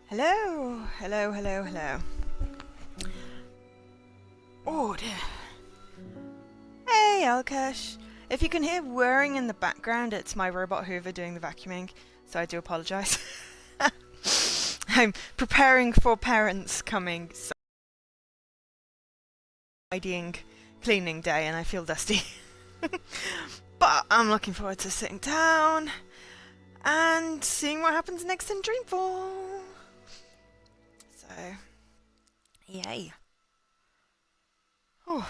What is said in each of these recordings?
Hello, hello, hello, hello. Oh dear. Hey, Alkesh. If you can hear whirring in the background, it's my robot Hoover doing the vacuuming, so I do apologise. I'm preparing for parents coming, so tidying, cleaning day, and I feel dusty. But I'm looking forward to sitting down and seeing what happens next in Dreamfall. So, yay. Oh,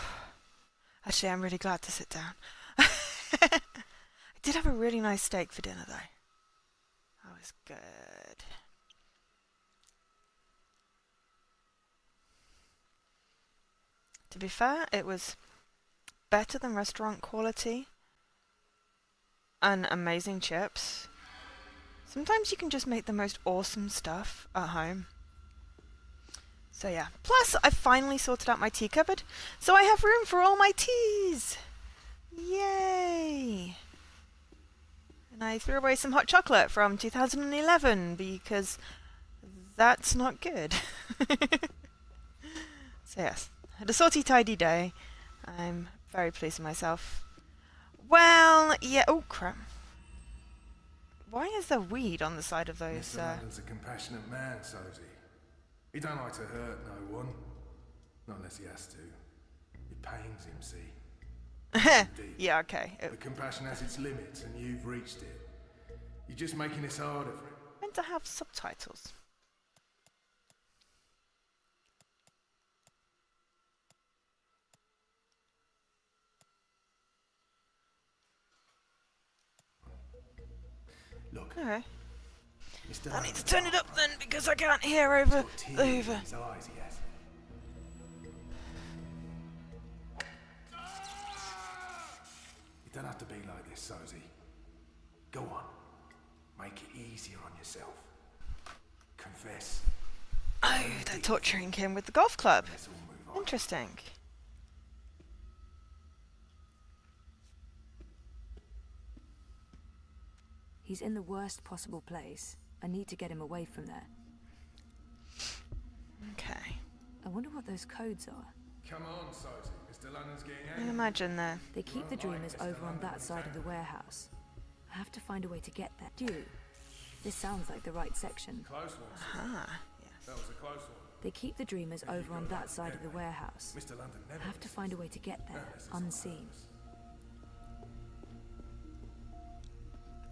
actually, I'm really glad to sit down. I did have a really nice steak for dinner, though. That was good. To be fair, it was better than restaurant quality and amazing chips. Sometimes you can just make the most awesome stuff at home. So yeah. Plus, I finally sorted out my tea cupboard, so I have room for all my teas. Yay! And I threw away some hot chocolate from 2011 because that's not good. So yes, had a sorty tidy day. I'm very pleased with myself. Well, yeah. Oh crap! Why is there weed on the side of those? Mr. London's a compassionate man, Sosie. He don't like to hurt no one, not unless he has to. It pains him, see. Yeah, okay. But compassion has its limits, and you've reached it. You're just making this harder for him. Meant to have subtitles. Look, Okay. Mr. I need to turn it up then because I can't hear over the Hoover. His eyes, he has. You don't have to be like this, Sosie. Go on. Make it easier on yourself. Confess. Oh, they're torturing him with the golf club. Let's all move on. Interesting. He's in the worst possible place. I need to get him away from there. Okay. I wonder what those codes are. Come on, Sosie. Mr. London's getting I angry. imagine there. They keep the dreamers over on that side of the warehouse. I have to find a way to get there. Do. This sounds like the right section. Close one. Ah, That yes. was a close one. They keep the dreamers over on that side of the warehouse. Mr. London never I have to find a way to get there, unseen.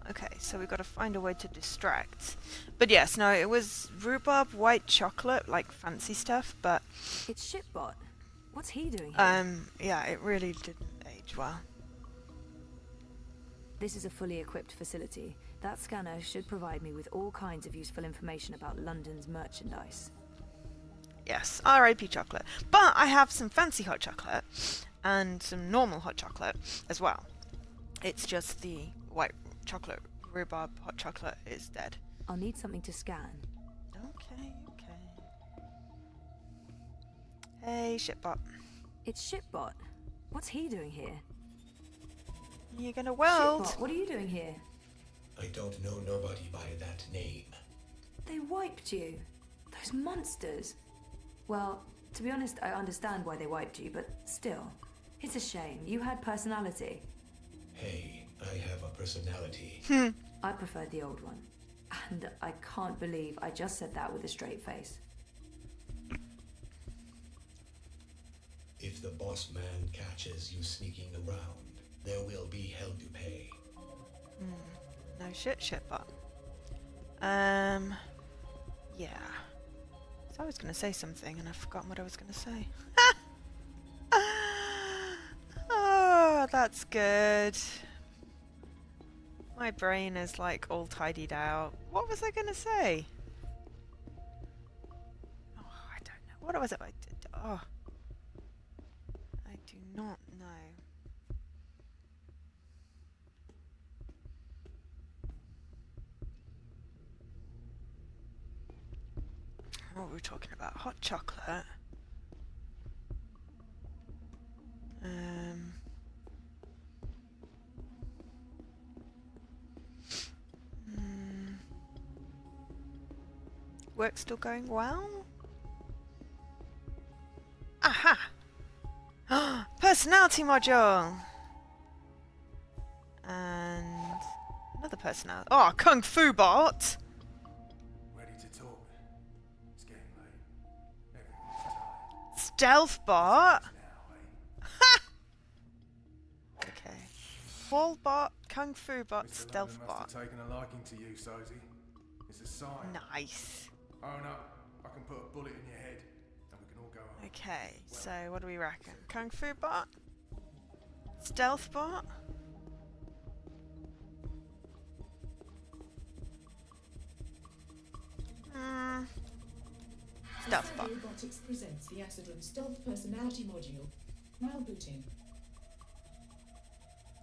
Okay, so we've got to find a way to distract. But yes, no, it was rhubarb white chocolate, like fancy stuff, but It's Shipbot. What's he doing here? yeah, it really didn't age well. This is a fully equipped facility. That scanner should provide me with all kinds of useful information about London's merchandise. Yes, R.I.P. chocolate. But I have some fancy hot chocolate and some normal hot chocolate as well. It's just the white chocolate rhubarb hot chocolate is dead. I'll need something to scan. Okay, okay. Hey, shitbot. It's Shipbot. What's he doing here? You're gonna weld. Shipbot, what are you doing here? I don't know nobody by that name. They wiped you. Those monsters. Well, to be honest, I understand why they wiped you, but still. It's a shame. You had personality. Hey, I have a personality. I preferred the old one. And I can't believe I just said that with a straight face. If the boss man catches you sneaking around, there will be hell to pay. No shit, shitbot. Yeah. So I was gonna say something and I've forgotten what I was gonna say. Oh, that's good. My brain is like all tidied out. What was I gonna say? Oh, I don't know. What was it I did? Oh. I do not know. What were we talking about? Hot chocolate. Work still going well? Aha! Personality module! And another personality. Oh, Kung Fu bot! Ready to talk? It's getting late. Everyone's tired. Stealth bot! Now, eh? Ha! Okay. Wall bot, Kung Fu bot, Mr. stealth London bot. must have taken a liking to you, Sosie. It's a sign. Nice. Own up. I can put a bullet in your head, and we can all go home. Okay, so what do we reckon? Kung Fu bot? Stealth bot? Stealth bot. Robotics presents the Acidron Stealth Personality Module. Now booting.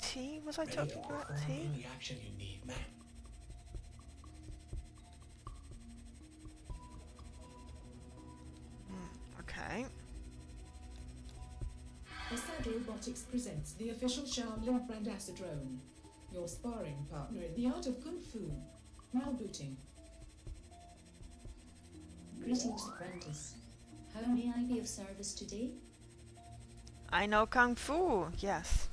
T? Was I Ready talking to about perform T? any action you need, man. Okay. Asad Robotics presents the official Shaolin brand Acidron, your sparring partner in the art of Kung Fu. Now booting. Greetings, apprentice. How may I be of service today? I know Kung Fu, yes.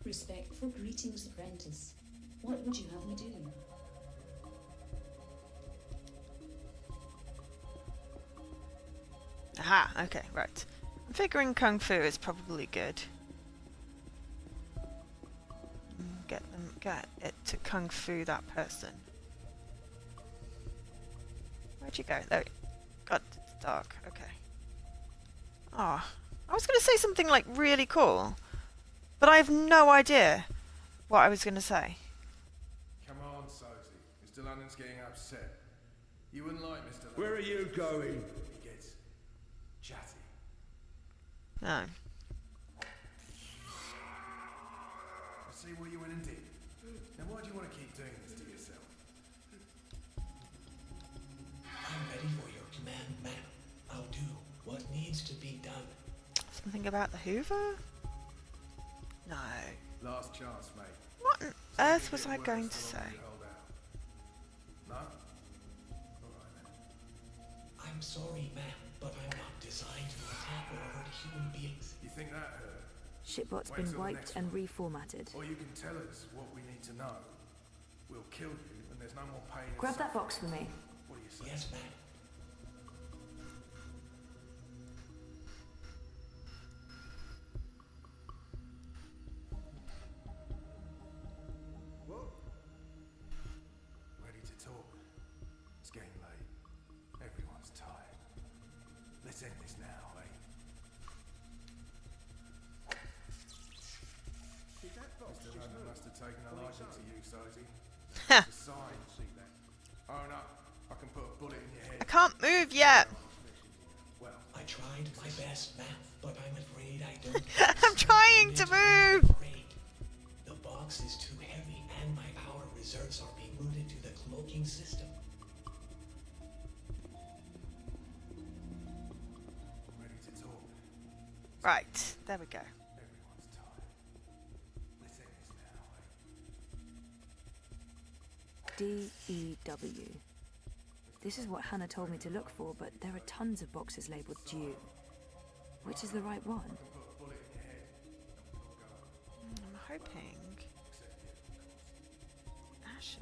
Respectful greetings, apprentice. What would you have me do? Aha, okay, right. I'm figuring Kung Fu is probably good. Get it to Kung Fu that person. Where'd you go? There. God, it's dark. Okay. Oh, I was going to say something like really cool, but I have no idea what I was going to say. Come on, Sosie. Mr. London's getting upset. You wouldn't like Mr. London. Where are you going? He gets chatty. No. I see what you went and did. Now why do you want to keep doing this to yourself? I'm ready for your command, man. I'll do what needs to be done. Something about the Hoover? No. Last chance, mate. What on earth was I going to say? No? Alright then. I'm sorry, man, but I'm not designed to attack or hurt human beings. You think that hurt? Shipbot's Wait been till the wiped next and one. reformatted. Or you can tell us what we need to know. We'll kill you and there's no more pain and Grab that suffering. box for me. What do you say? Yes, man. Ready to talk? It's getting late. Everyone's tired. Let's end this now, eh? Mr. London must have taken a liking to you, Sosie. Ha! It's a sign. Own up. I can put a bullet in your I head. can't move yet. Well, I tried my best, man, but I'm afraid I don't. I'm trying to move. Afraid. The box is too heavy, and my power reserves are being routed to the cloaking system. ready to talk? Right, there we go. Everyone's tired. Let's end this now, eh? D-E-W. This is what Hannah told me to look for, but there are tons of boxes labelled due. Which is the right one? I'm hoping. Asher.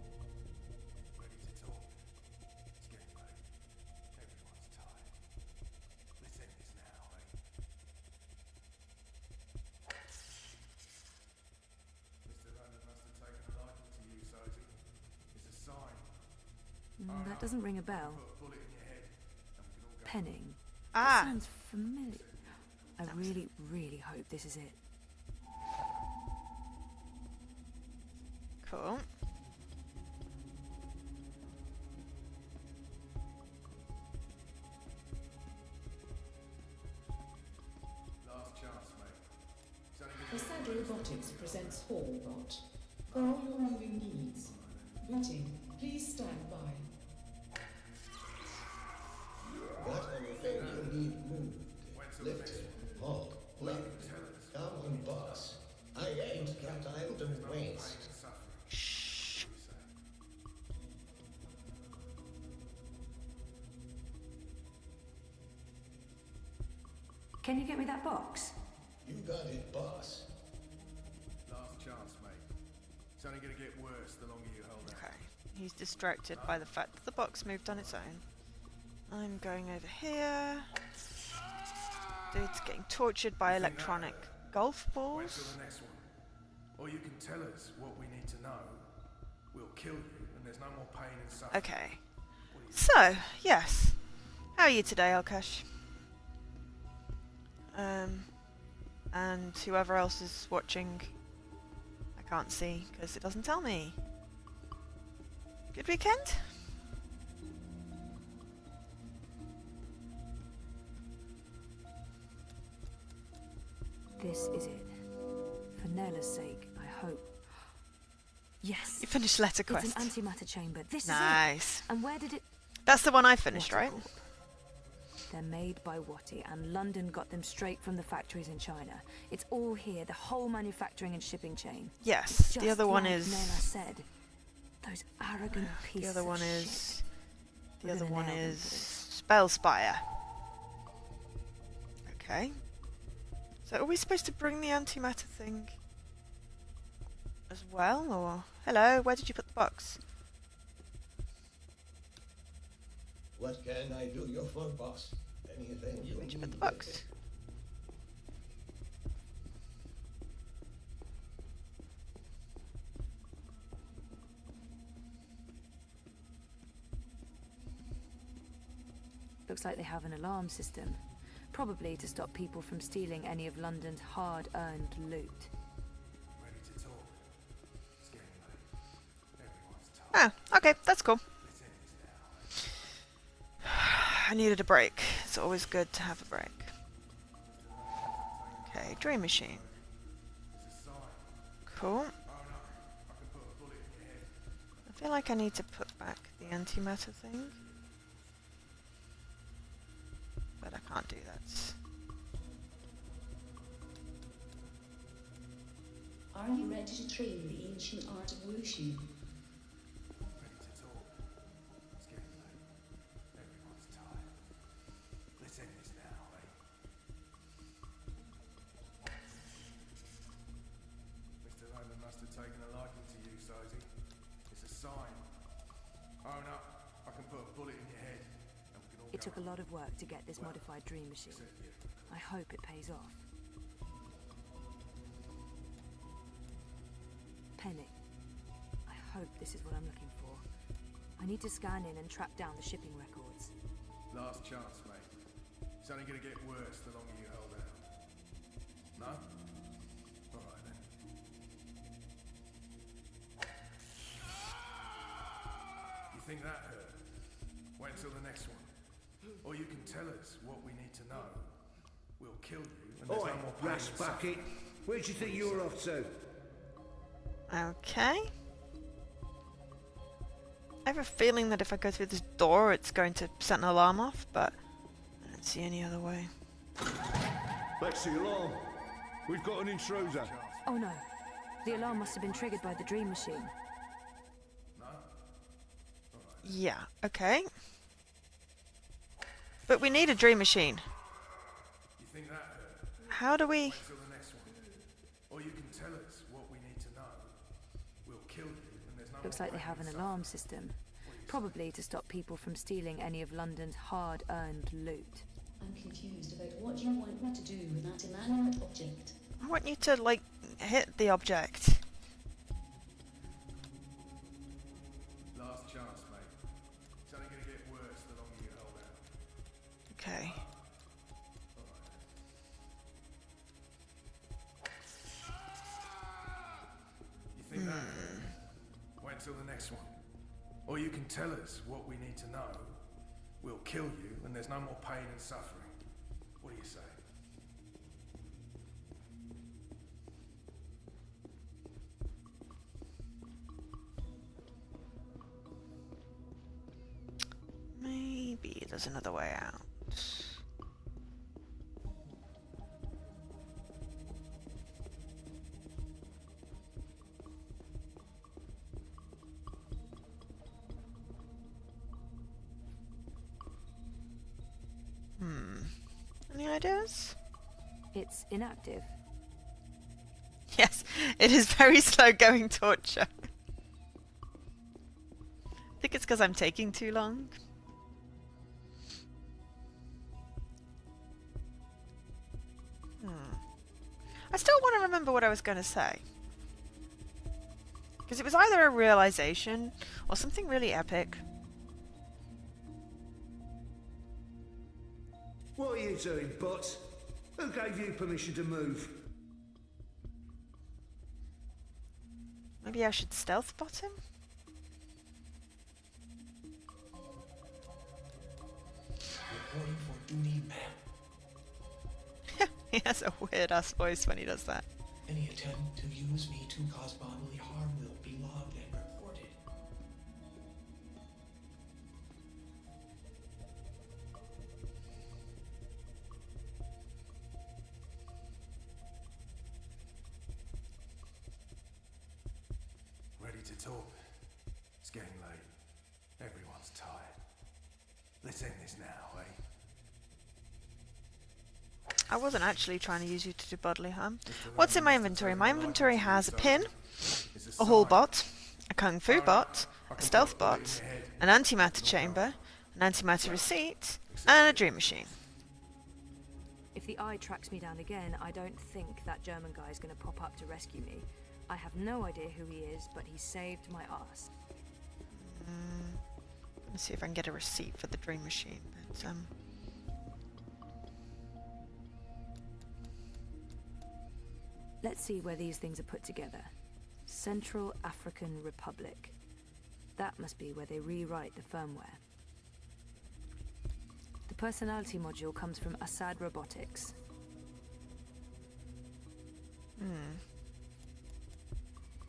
Ready to talk? It's getting late. Everyone's tired. Let's end this now, eh? Mr. London must have taken a liking to you, Sosie. It's a sign. That doesn't ring a bell. Put a bullet in your head, and we can all go. Penning. That Ah, sounds familiar. I really, really hope this is it. cool. Last chance, mate. It's only been Asad Robotics presents Hallbot. For all your moving needs. Booting. Please stand by. waste. Shh. Can you get me that box? You got it, boss. Last chance, mate. It's only gonna get worse the longer you hold out. Okay. He's distracted by the fact that the box moved on its own. I'm going over here. Dude's getting tortured by electronic golf Wait balls. till the next one. Or you can tell us what we need to know. We'll kill you, and there's no more pain and suffering. Okay. So, yes. How are you today, Alkesh? And whoever else is watching, I can't see because it doesn't tell me. Good weekend? This is it. For Nella's sake, I hope. Yes. You finished letter quest. It's an antimatter chamber. This Nice. is it. And where did it... That's the one I finished, right? Watty Corp. They're made by Watty, and London got them straight from the factories in China. It's all here, the whole manufacturing and shipping chain. Yes. The Just other one like is. Nella said. Those arrogant pieces The other one of is. shit. The other We're gonna one nail them is for this. Spellspire. Okay. So are we supposed to bring the antimatter thing as well, or hello? Where did you put the box? What can I do you for, boss? Anything you Where'd you put the need. box? Looks like they have an alarm system. Probably to stop people from stealing any of London's hard-earned loot. Ready to talk? It's getting late. Everyone's tired. Ah, okay, that's cool. Let's end this now. I needed a break. It's always good to have a break. Okay, Dream Machine. There's a sign. Cool. Oh no, I can put a bullet in your head. I feel like I need to put back the antimatter thing. But I can't do that. Are you ready to train the ancient art of wushu? Ready to talk? It's getting late. Everyone's tired. Let's end this now, eh? Mr. London must have taken a liking to you, Sozy. It's a sign. Own up. I can put a bullet in your head. And we can all It go took a home. lot of work to get this modified dream machine. Except you. I hope it pays off. Penny. I hope this is what I'm looking for. I need to scan in and track down the shipping records. Last chance, mate. It's only gonna get worse the longer you hold out. No? Alright then. You think that hurt? Wait until the next one. Or you can tell us what we need to know. We'll kill you and there's Oi, no more pain Rash and Bucket. suffering. Where do you think you're off to? Okay. I have a feeling that if I go through this door, it's going to set an alarm off, but I don't see any other way. That's the alarm. We've got an intruder. Oh no. The alarm must have been triggered by the dream machine. Yeah, okay. But we need a dream machine. You think that hurt? How do we... Wait till the next one. Or you can tell us what we need to know. We'll kill you and there's no Looks more like they pain have an and alarm suffering. system. Probably to stop people from stealing any of London's hard-earned loot. I'm confused about what you want me to do with that inanimate object. I want you to, like, hit the object. Last chance, mate. It's only gonna get worse the longer you hold out. Okay. You think that hurt? Wait until the next one. Or you can tell us what we need to know. We'll kill you and there's no more pain and suffering. What do you say? Maybe there's another way out. it is? It's inactive. Yes, it is very slow going torture. I think it's because I'm taking too long. I still want to remember what I was going to say. Because it was either a realization or something really epic. What are you doing, bots? Who gave you permission to move? Maybe I should stealth bot him? Reporting for duty, ma'am. He has a weird ass voice when he does that. Any attempt to use me to cause bodily harm will be logged and reported. Ready to talk? It's getting late. Everyone's tired. Let's end this now, eh? I wasn't actually trying to use you to do bodily harm. What's in my inventory? My inventory has a pin, a hall bot, a kung fu bot, a stealth bot, an antimatter chamber, an antimatter receipt, and a dream machine. If the eye tracks me down again, I don't think that German guy is going to pop up to rescue me. I have no idea who he is, but he saved my ass. Let's see if I can get a receipt for the dream machine. But, Let's see where these things are put together. Central African Republic. That must be where they rewrite the firmware. The personality module comes from Assad Robotics.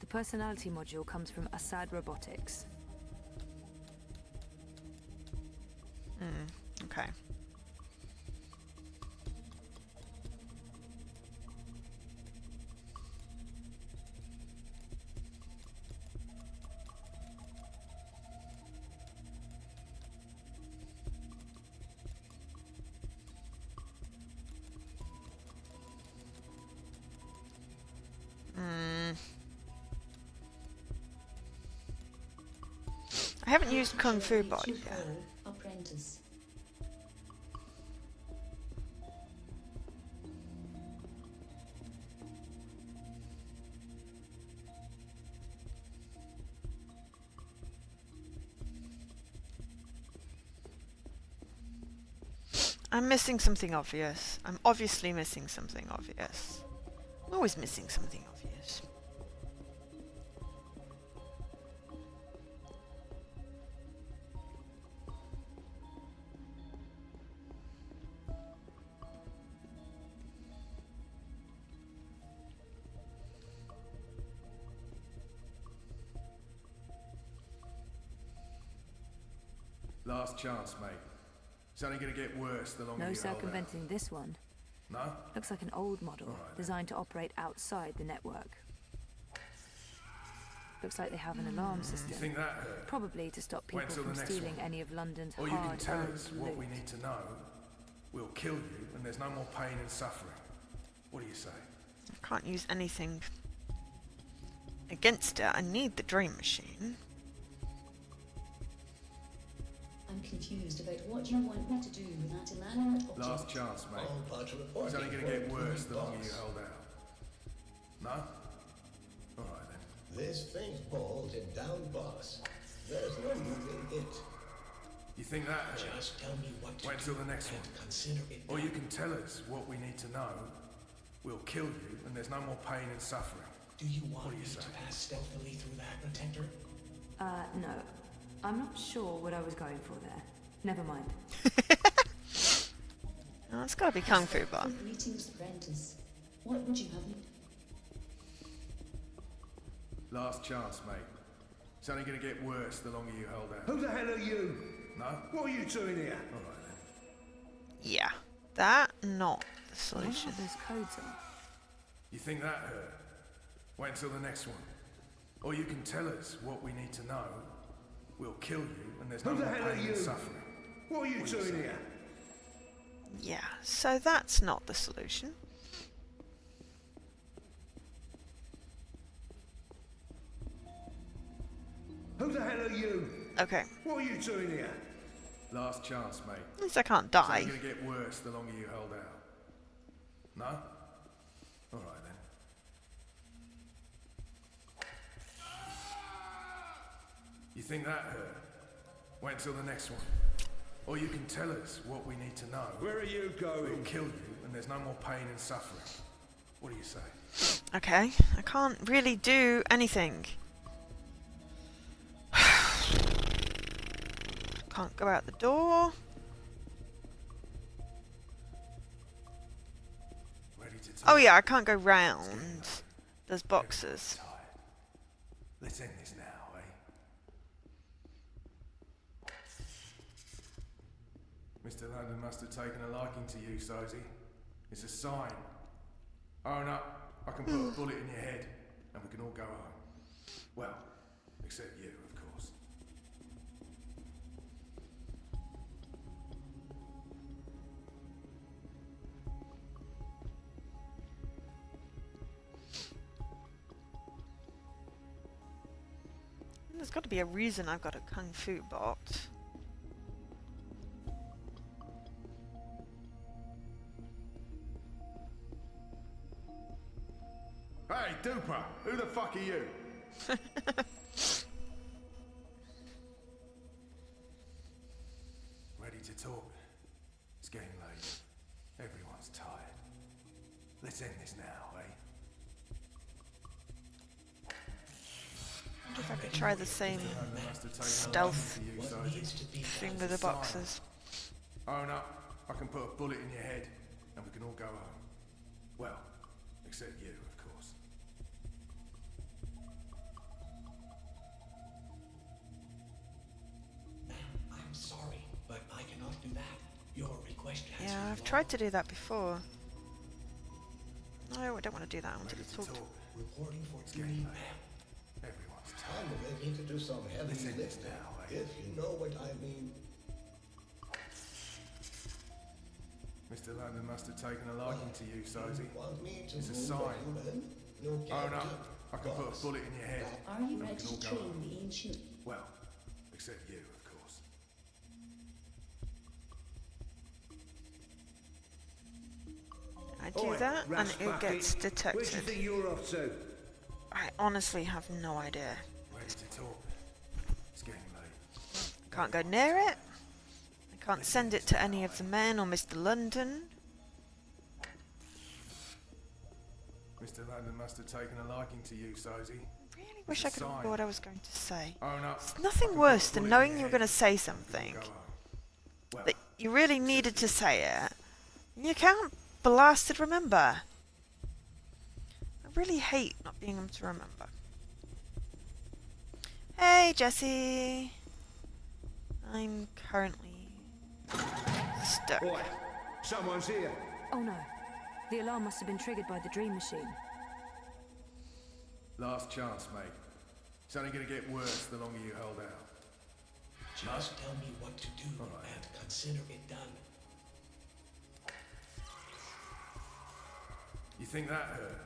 The personality module comes from Assad Robotics. okay. I haven't used Kung Fu Bot yet. Apprentice. I'm missing something obvious. I'm obviously missing something obvious. I'm always missing something obvious. Last chance, mate. It's only gonna get worse the longer No you hold out. circumventing this one. No? Looks like an old model, Alright. designed to operate outside the network. Looks like they have an alarm system. You think that hurt? Probably to stop people Wait till the from next stealing one. any of London's Or you can tell hard-earned us what we loot. need to know. We'll kill you, and there's no more pain and suffering. What do you say? I can't use anything against it. I need the dream machine. I'm confused about what you want me to do with that inanimate object. Last chance, mate. All but It's reporting only gonna for get duty, worse the longer boss. you hold out. No? Alright then. This thing's bolted down, boss. There's no moving it. You think that hurt? Just tell me what to Wait do till the next and one. consider it Or you done. can tell us what we need to know. We'll kill you, and there's no more pain and suffering. Do you want What do you me say? to pass stealthily through that protector? No. I'm not sure what I was going for there. Never mind. Oh, it's gotta be Kung Fu Bot. Greetings, apprentice. What would you have me? Last chance, mate. It's only gonna get worse the longer you hold out. Who the hell are you? No? What are you doing here? Alright then. Yeah. That, not the I wonder solution. what those codes are. You think that hurt? Wait till the next one. Or you can tell us what we need to know. We'll kill you, and there's no Who the more hell are pain you? and suffering. What are you What do you doing say? here? Yeah, so that's not the solution. Who the hell are you? Okay, What are you doing here? Last chance, mate. at least I can't It's only die. gonna get worse the longer you hold out. No? Alright then. You think that hurt? Wait until the next one. Or you can tell us what we need to know. Where are you We'll going? kill you, and there's no more pain and suffering. What do you say? Okay, I can't really do anything. Can't go out the door. Ready to talk? Oh yeah, I can't go round. There's boxes. Tired. Let's end this now, eh? Mr. London must have taken a liking to you, Sosie. It's a sign. Own up. I can put a bullet in your head, and we can all go home. Well, except you, of course. There's got to be a reason I've got a kung fu bot. Hey, Duper! Who the fuck are you? Ready to talk? It's getting late. Everyone's tired. Let's end this now, eh? I wonder if I could try the same stealth thing with the boxes. Own up. I can put a bullet in your head, and we can all go home. Well, except you, of course. I'm sorry, but I cannot do that. Your request has Yeah, been I've tried to wrong. do that before. No, I don't want to do that. I wanted Ready to to talk. talk? Reporting for getting duty, late. ma'am. Everyone's I'm tired. ready to do some heavy Let's end this lifting, now, eh? if you know what I mean. Mr. London must have taken a liking to you, Sosie. You want me to It's a move sign. human? No Own captive. up. I can put a Boss. bullet in your head. Are you and we ready can all to go train home. the ancient? Well, except you, of course. I do that and it gets Where do you detected. think you're off to? I honestly have no idea. Ready to talk? It's getting late. Can't go near it. I can't send it to any of the men or Mr. London. Mr. London must have taken a liking to you, Sosie. I really wish I could remember what I was going to say. Own up. There's I nothing can worse put a than bullet in knowing your you were head going to say and we something can all go home. Well, that you really needed to say it. And you can't blasted remember. I really hate not being able to remember. Hey, Jesse. I'm currently stuck. Boy, someone's here. Oh no. The alarm must have been triggered by the dream machine. last chance, mate. It's only gonna get worse the longer you hold out. Just tell me what to do All right. and consider it done. You think that hurt?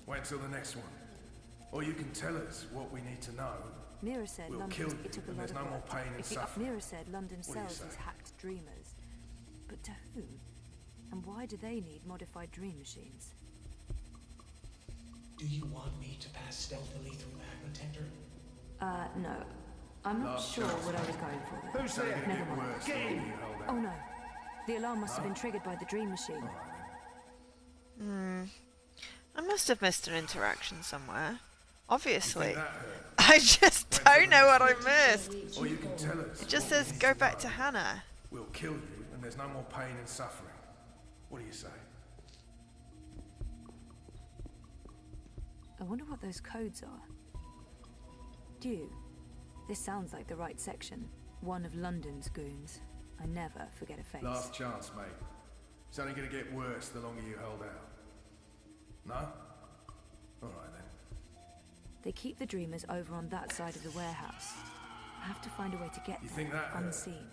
Wait until the next one. Or you can tell us what we need to know. Mira said We'll London. kill you, It took a and lot there's of no more work. pain and If the- suffering. Mira said London What do you sells these say? hacked dreamers. But to who? And why do they need modified dream machines? Do you want me to pass stealthily through that detector? No. I'm not Last sure chance, what I mate. was going for there. It's only gonna Never get mind. worse the longer you hold out. Oh no. The alarm must have been triggered by the dream machine. All right then. I must have missed an interaction somewhere. Obviously. Think that hurt? I just don't know what I missed. Or you can tell us. It just what we says need go to back know. to Hannah. We'll kill you, and there's no more pain and suffering. What do you say? I wonder what those codes are. Dew. This sounds like the right section. One of London's goons. I never forget a face. Last chance, mate. It's only gonna get worse the longer you hold out. No? All right then. They keep the dreamers over on that side of the warehouse. I have to find a way to get You there think that hurt? unseen.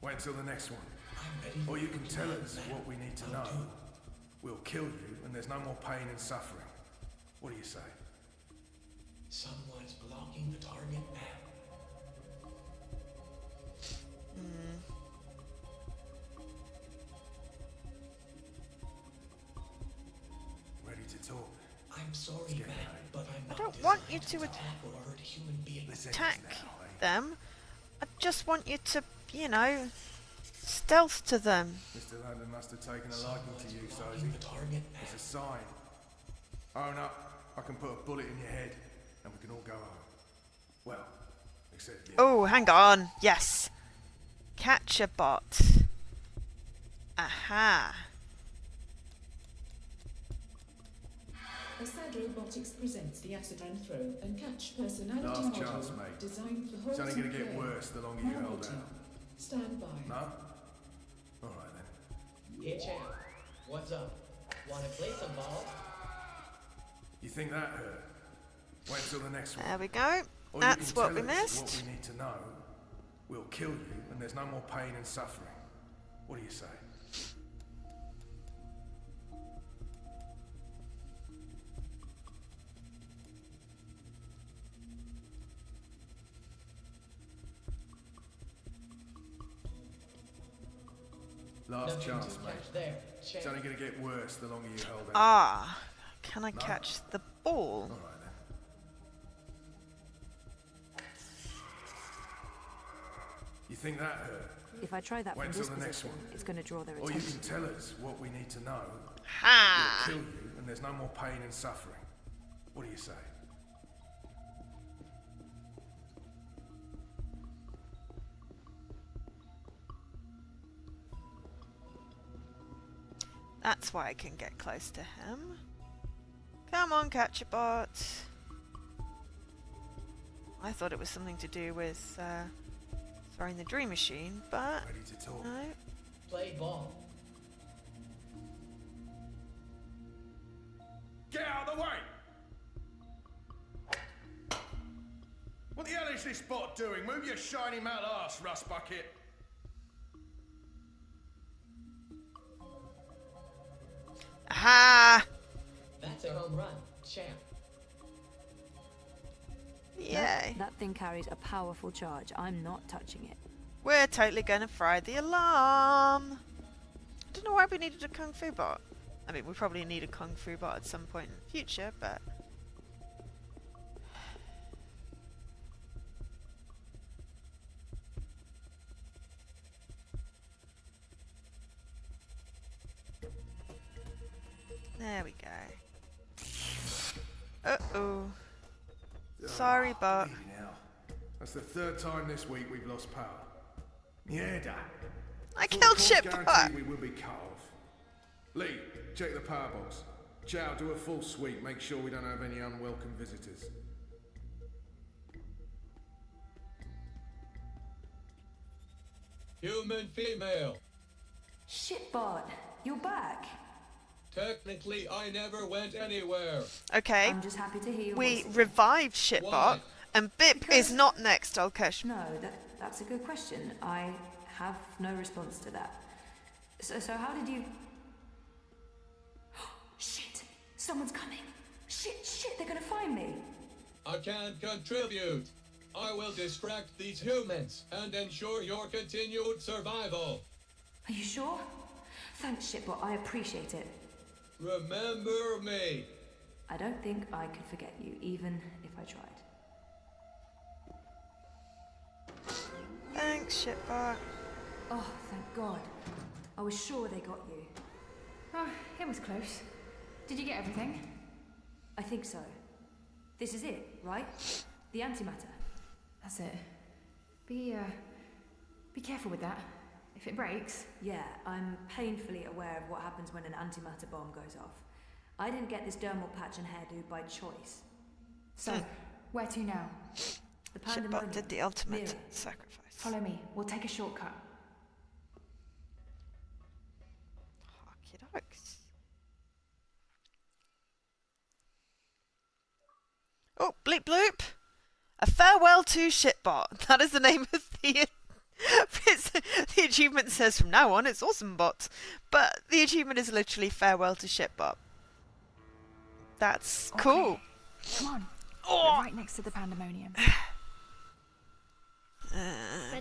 Wait until the next one. I'm ready Or for you can tell plan us that what we need to I'll know. do. We'll kill you, and there's no more pain and suffering. What do you say? Someone's blocking the target now. Ready to talk? I'm sorry, Scared, man, eh? but I'm not don't want you designed to attack or hurt human beings. Listen Attack now, eh? them. I just want you to, you know, stealth to them. Mr. London must have taken a liking to you, Blocking Sozy. the target now. It's a sign. Own up. I can put a bullet in your head, and we can all go home. Well, except you. Oh, hang on. Yes. Catch a bot. Aha. Assad Robotics presents the acid and throw and catch personality Last module chance, mate. designed for It's wholesome only going to get play. worse the longer you hold Priority. out. Stand by. No? All right then. Hey, champ. What's up? Wanna play some ball? You think that hurt? Wait till the next one. There we go. Or you That's can what tell we us missed. What we need to know. We'll kill you, and there's no more pain and suffering. What do you say? Last Nothing chance, to mate. catch there, It's champ. only going to get worse the longer you hold out. Ah. Can I catch the ball? All right then. You think that hurt? If I try that Wait from till this the next position, one. it's going to draw their Or you attention. can tell us what we need to know. Ha! We'll kill you, and there's no more pain and suffering. What do you say? That's why I can get close to him. Come on, catch a bot. I thought it was something to do with throwing the dream machine, but Ready to talk? no. Play ball. Get out of the way! What the hell is this bot doing? Move your shiny metal ass, rust bucket! Aha! That's a home run, champ. Yay. That thing carries a powerful charge. I'm not touching it. We're totally gonna fry the alarm. I don't know why we needed a kung fu bot. I mean, we probably need a kung fu bot at some point in the future, but... There we go. Uh-oh. Sorry, bot. Bleeding hell. That's the third time this week we've lost power. Mierda. I Full killed course Shitbot! guaranteed we will be cut off. Lee, check the power box. Chow, do a full sweep. Make sure we don't have any unwelcome visitors. Human female. Shitbot, you're back. Technically, I never went anywhere. Okay, I'm just happy to hear your we voice. revived Shitbot, Why? and Bip is not next, Olkesh. No, that's a good question. I have no response to that. So how did you... Shit! Someone's coming! Shit, they're gonna find me! I can't contribute. I will distract these humans and ensure your continued survival. Are you sure? Thanks, Shitbot, I appreciate it. Remember me. I don't think I could forget you, even if I tried. Thanks, Shitbot. Oh, thank God. I was sure they got you. Oh, it was close. Did you get everything? I think so. This is it, right? The antimatter. That's it. Be careful with that. If it breaks... Yeah, I'm painfully aware of what happens when an antimatter bomb goes off. I didn't get this dermal patch and hairdo by choice. So, where to now? The Shitbot pandemonium. did the ultimate Mirror. sacrifice. Follow me. We'll take a shortcut. Okey-dokes. Oh, bleep bloop! A farewell to Shitbot. That is the name of the The achievement says from now on it's awesome bot, but the achievement is literally farewell to shipbot. That's cool. Okay. Come on. Oh. We're right next to the pandemonium.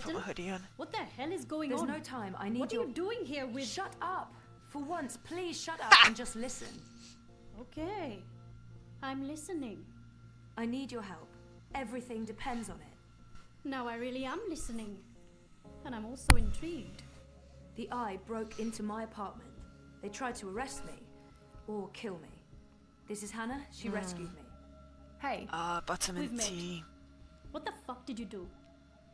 Put my hoodie on. What the hell is going There's on? no time. I need What are you doing here with... Shut up! For once, please shut up and just listen. Okay. I'm listening. I need your help. Everything depends on it. Now I really am listening. And I'm also intrigued. The Eye broke into my apartment. They tried to arrest me. Or kill me. This is Hannah. She rescued me. Hey. Buttermint We've tea. What the fuck did you do?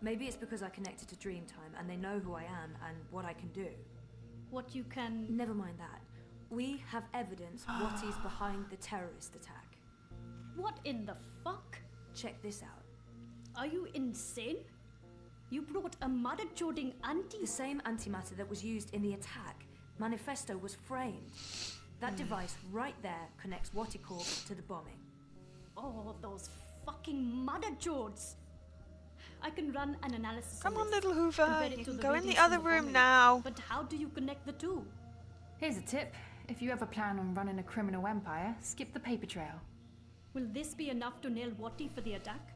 Maybe it's because I connected to Dreamtime and they know who I am and what I can do. What you can... Never mind that. We have evidence what is behind the terrorist attack. What in the fuck? Check this out. Are you insane? You brought a mother-joding anti... The same antimatter that was used in the attack. Manifesto was framed. That device right there connects Watticorp to the bombing. Oh, those fucking mother-jods! I can run an analysis. Come on, this, little Hoover. compare it You to can the go in the readings other from room bombing. now. But how do you connect the two? Here's a tip. If you ever plan on running a criminal empire, skip the paper trail. Will this be enough to nail Watti for the attack?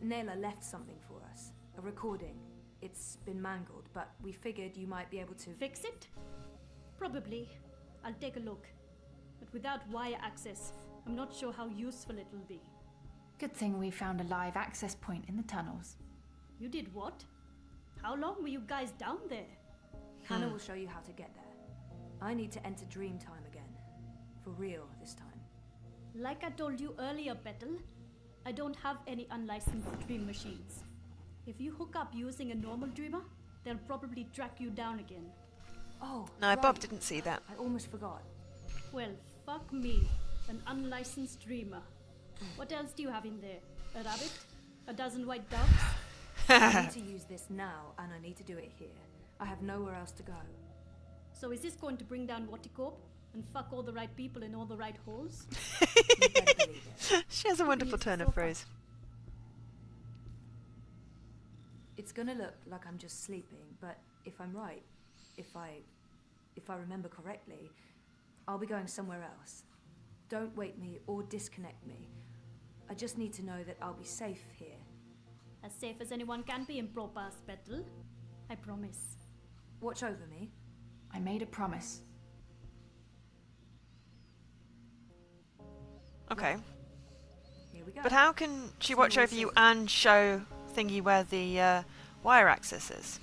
Naylor left something for us. A recording. It's been mangled, but we figured you might be able to... Fix it? Probably. I'll take a look. But without wire access, I'm not sure how useful it'll be. Good thing we found a live access point in the tunnels. You did what? How long were you guys down there? Hannah will show you how to get there. I need to enter Dreamtime again. For real this time. Like I told you earlier, Petal, I don't have any unlicensed dream machines. If you hook up using a normal dreamer, they'll probably track you down again. Oh, No, right. Bob didn't see that. I almost forgot. Well, fuck me, an unlicensed dreamer. What else do you have in there? A rabbit? A dozen white doves? I need to use this now, and I need to do it here. I have nowhere else to go. So is this going to bring down Watticorp and fuck all the right people in all the right holes? You better believe it. She has a wonderful turn of phrase. It's gonna look like I'm just sleeping, but if I'm right, if I remember correctly, I'll be going somewhere else. Don't wake me or disconnect me. I just need to know that I'll be safe here. As safe as anyone can be in Propass, Petal. I promise. Watch over me. I made a promise. Okay. Here we go. But how can she watch over you and show Thingy where the wire access is?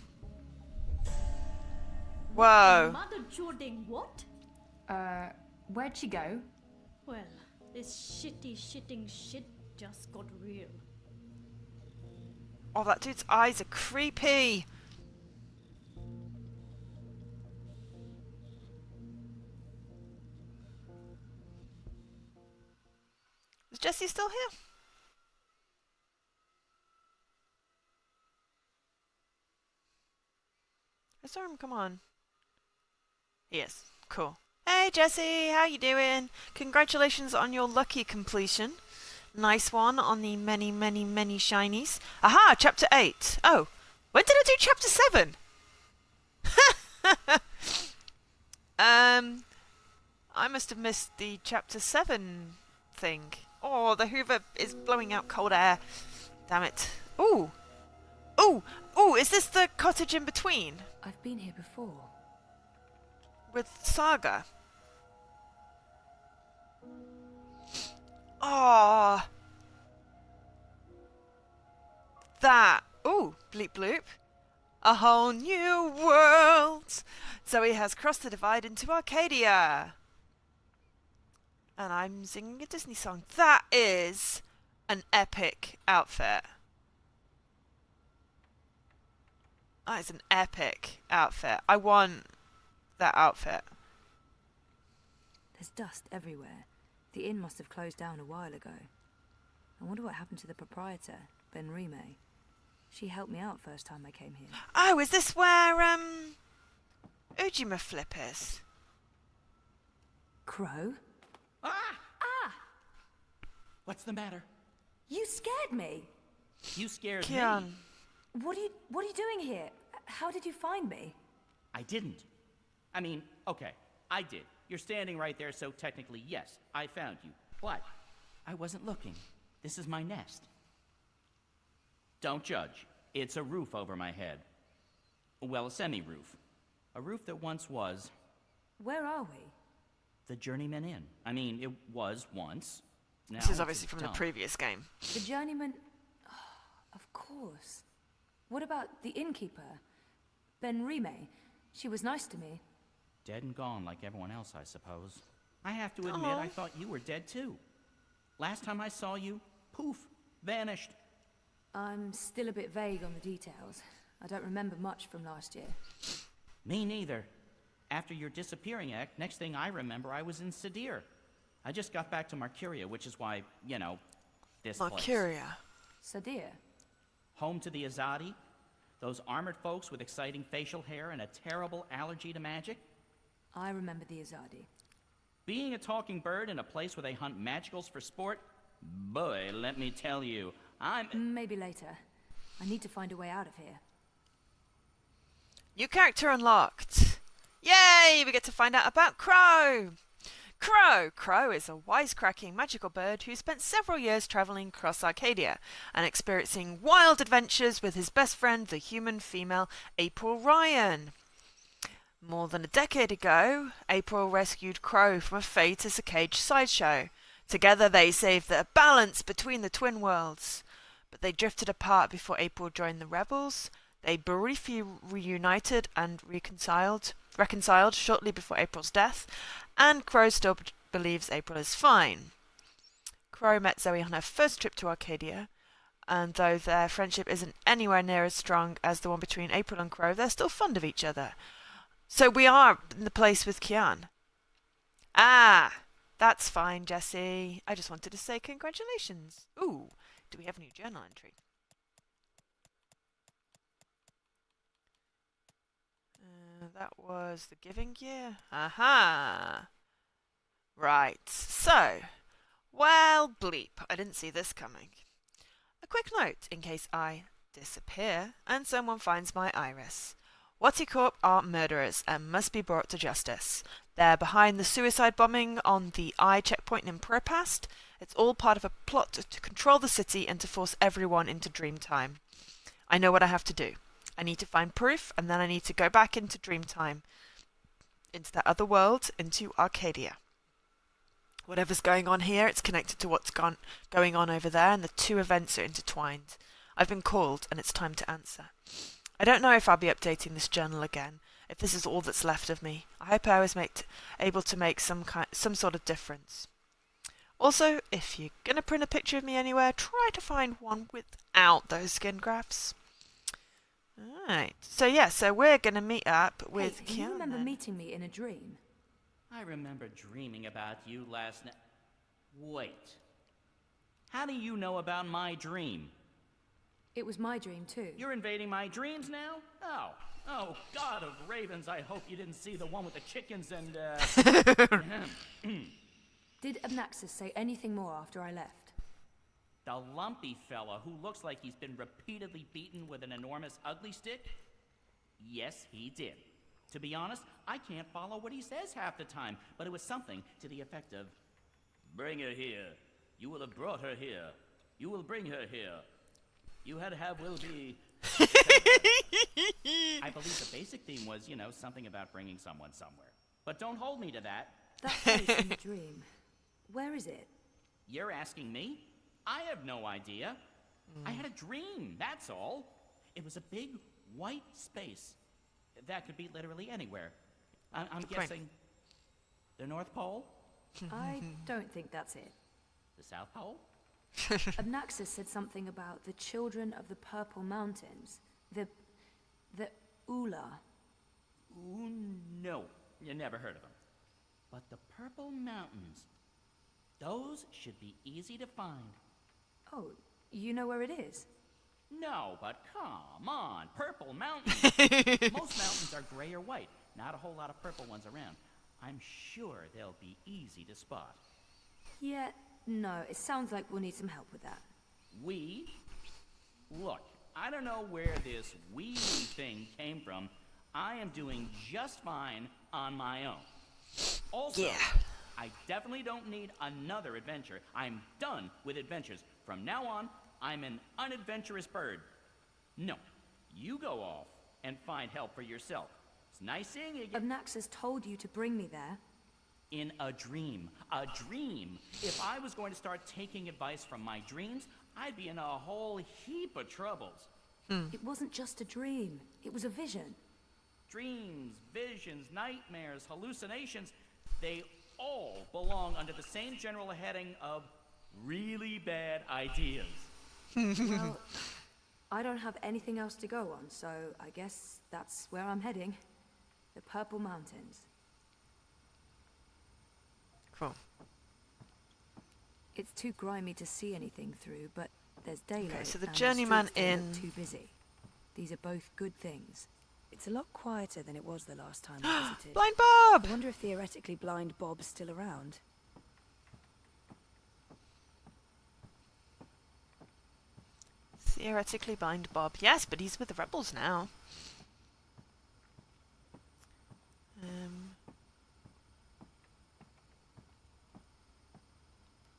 Whoa. Mother Jording, what? Where'd she go? Well, this shitting shit just got real. Oh, that dude's eyes are creepy. Is Jesse still here? I saw him come on. Yes, cool. Hey Jesse, how you doing? Congratulations on your lucky completion. Nice one on the many shinies. Aha, chapter 8. Oh, when did I do chapter 7? I must have missed the chapter 7 thing. Oh, the Hoover is blowing out cold air. Damn it. Ooh. Ooh. Ooh, is this the cottage in between? I've been here before. With Saga. Oh. That. Ooh, bleep bloop. A whole new world. Zoe has crossed the divide into Arcadia. And I'm singing a Disney song. That is an epic outfit. That is an epic outfit. I want that outfit. There's dust everywhere. The inn must have closed down a while ago. I wonder what happened to the proprietor, Ben Rime. She helped me out first time I came here. Oh, is this where Ujima Flip is? Crow? What's the matter? You scared me! You scared Kian. me. What are you doing here? How did you find me? I didn't. I mean, okay, I did. You're standing right there, so technically, yes, I found you. But I wasn't looking. This is my nest. Don't judge. It's a roof over my head. Well, a semi-roof. A roof that once was... Where are we? The Journeyman Inn. I mean, it was once. Now This is it's obviously a from the dump. previous game. The journeyman... Oh, of course. What about the innkeeper? Ben Rime. She was nice to me. Dead and gone like everyone else, I suppose. I have to admit, I thought you were dead too. Last time I saw you, poof, vanished. I'm still a bit vague on the details. I don't remember much from last year. Me neither. After your disappearing act, next thing I remember, I was in Sadir. I just got back to Marcuria, which is why, you know, this place. Marcuria. Sadir? Home to the Azadi, those armored folks with exciting facial hair and a terrible allergy to magic. I remember the Azadi. Being a talking bird in a place where they hunt magicals for sport, boy, let me tell you, Maybe later. I need to find a way out of here. New character unlocked. Yay! We get to find out about Crow. Crow is a wisecracking magical bird who spent several years travelling across Arcadia and experiencing wild adventures with his best friend, the human female April Ryan. More than a decade ago, April rescued Crow from a fate as a caged sideshow. Together they saved the balance between the twin worlds. But they drifted apart before April joined the rebels. They briefly reunited and reconciled shortly before April's death, and Crow still believes April is fine. Crow met Zoe on her first trip to Arcadia, and though their friendship isn't anywhere near as strong as the one between April and Crow, they're still fond of each other. So we are in the place with Kian. Ah, that's fine, Jessie. I just wanted to say congratulations. Ooh, do we have a new journal entry? That was the giving year. Aha! Right, so, well, bleep, I didn't see this coming. A quick note in case I disappear and someone finds my iris. Watticorp are murderers and must be brought to justice. They're behind the suicide bombing on the I checkpoint in Propast. It's all part of a plot to control the city and to force everyone into Dreamtime. I know what I have to do. I need to find proof, and then I need to go back into Dreamtime, into that other world, into Arcadia. Whatever's going on here, it's connected to what's going on over there, and the two events are intertwined. I've been called, and it's time to answer. I don't know if I'll be updating this journal again, if this is all that's left of me. I hope I was able to make some sort of difference. Also, if you're going to print a picture of me anywhere, try to find one without those skin grafts. Alright, so we're going to meet up with Kian. Do you remember then. meeting me in a dream? I remember dreaming about you last night. Wait. How do you know about my dream? It was my dream too. You're invading my dreams now? Oh, God of ravens, I hope you didn't see the one with the chickens and, Did Abnaxis say anything more after I left? The lumpy fella who looks like he's been repeatedly beaten with an enormous ugly stick? Yes, he did. To be honest, I can't follow what he says half the time, but it was something to the effect of, "Bring her here. You will have brought her here. You will bring her here. You had to have will be..." I believe the basic theme was, something about bringing someone somewhere. But don't hold me to that. That place in the dream. Where is it? You're asking me? I have no idea. I had a dream, that's all. It was a big, white space. That could be literally anywhere. I'm guessing the North Pole? I don't think that's it. The South Pole? Abnaxis said something about the children of the Purple Mountains. The Ula. Ooh, no. You never heard of them. But the Purple Mountains, those should be easy to find. Oh, you know where it is? No, but come on, Purple Mountains. Most mountains are gray or white. Not a whole lot of purple ones around. I'm sure they'll be easy to spot. Yeah, no, it sounds like we'll need some help with that. We? Look, I don't know where this wee thing came from, I am doing just fine on my own. Also, I definitely don't need another adventure. I'm done with adventures. From now on, I'm an unadventurous bird. No, you go off and find help for yourself. It's nice seeing you again. Naxxas told you to bring me there. In a dream. A dream. If I was going to start taking advice from my dreams, I'd be in a whole heap of troubles. It wasn't just a dream. It was a vision. Dreams, visions, nightmares, hallucinations, they all belong under the same general heading of really bad ideas. Well, I don't have anything else to go on, so I guess that's where I'm heading. The Purple Mountains. Cool. It's too grimy to see anything through, but there's daylight. Okay, so the and journeyman streets don't in. look too busy. These are both good things. It's a lot quieter than it was the last time I visited. Blind Bob! I wonder if theoretically Blind Bob's still around. Theoretically Blind Bob. Yes, but he's with the rebels now.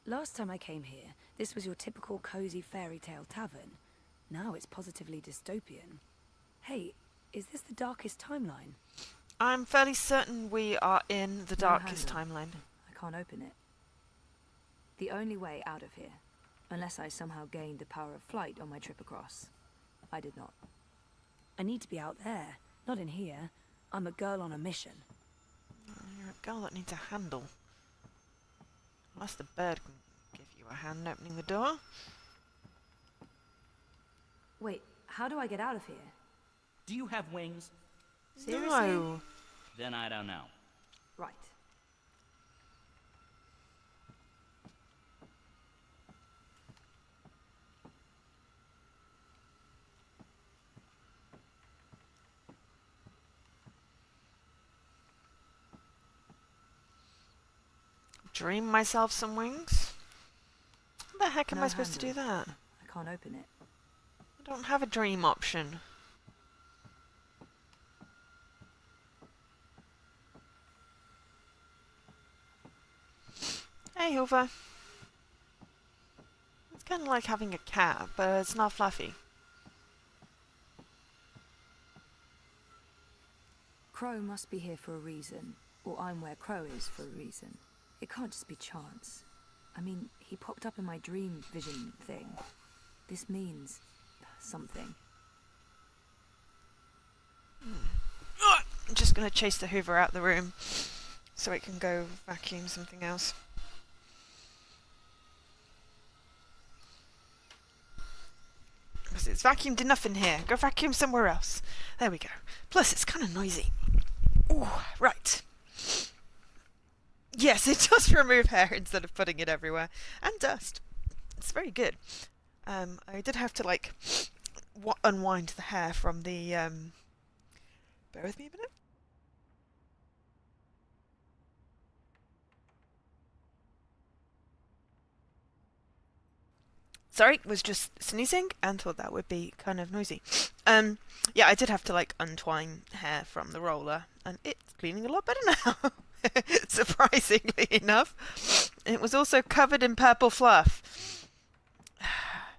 Last time I came here, this was your typical cozy fairy tale tavern. Now it's positively dystopian. Hey, is this the darkest timeline? I'm fairly certain we are in the darkest timeline. I can't open it. The only way out of here, unless I somehow gained the power of flight on my trip across. I did not. I need to be out there, not in here. I'm a girl on a mission. You're a girl that needs a handle. Unless the bird can give you a hand opening the door. Wait, how do I get out of here? Do you have wings? Seriously? No. Then I don't know. Right. Dream myself some wings? How the heck am No I supposed to do handle. that? I can't open it. I don't have a dream option. Hey, Hoover. It's kind of like having a cat, but it's not fluffy. Crow must be here for a reason, or I'm where Crow is for a reason. It can't just be chance. I mean, he popped up in my dream vision thing. This means something. I'm just going to chase the Hoover out the room so it can go vacuum something else. Because it's vacuumed enough in here. Go vacuum somewhere else. There we go. Plus, it's kind of noisy. Ooh, right. Yes, it does remove hair instead of putting it everywhere. And dust. It's very good. I did have to, like, unwind the hair from the, Bear with me a minute. Sorry, was just sneezing and thought that would be kind of noisy. Yeah, I did have to, like, untwine hair from the roller, and it's cleaning a lot better now. Surprisingly enough. It was also covered in purple fluff.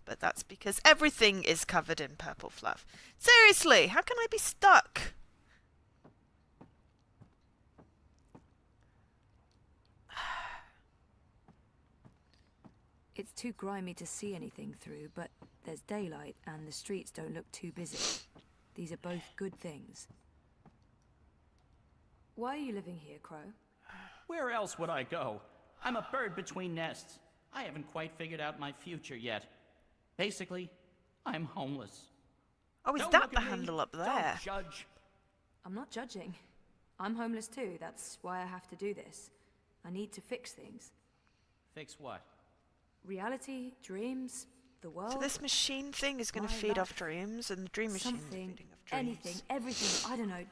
But that's because everything is covered in purple fluff. Seriously, how can I be stuck? It's too grimy to see anything through, but there's daylight and the streets don't look too busy. These are both good things. Why are you living here, Crow? Where else would I go? I'm a bird between nests. I haven't quite figured out my future yet. Basically, I'm homeless. Oh, is Don't that look the at me. handle up there? Don't judge. I'm not judging. I'm homeless too. That's why I have to do this. I need to fix things. Fix what? Reality, dreams, the world. So this machine thing is going to my feed off life. dreams, and the dream machine is Something, feeding off dreams. anything, everything, I don't know.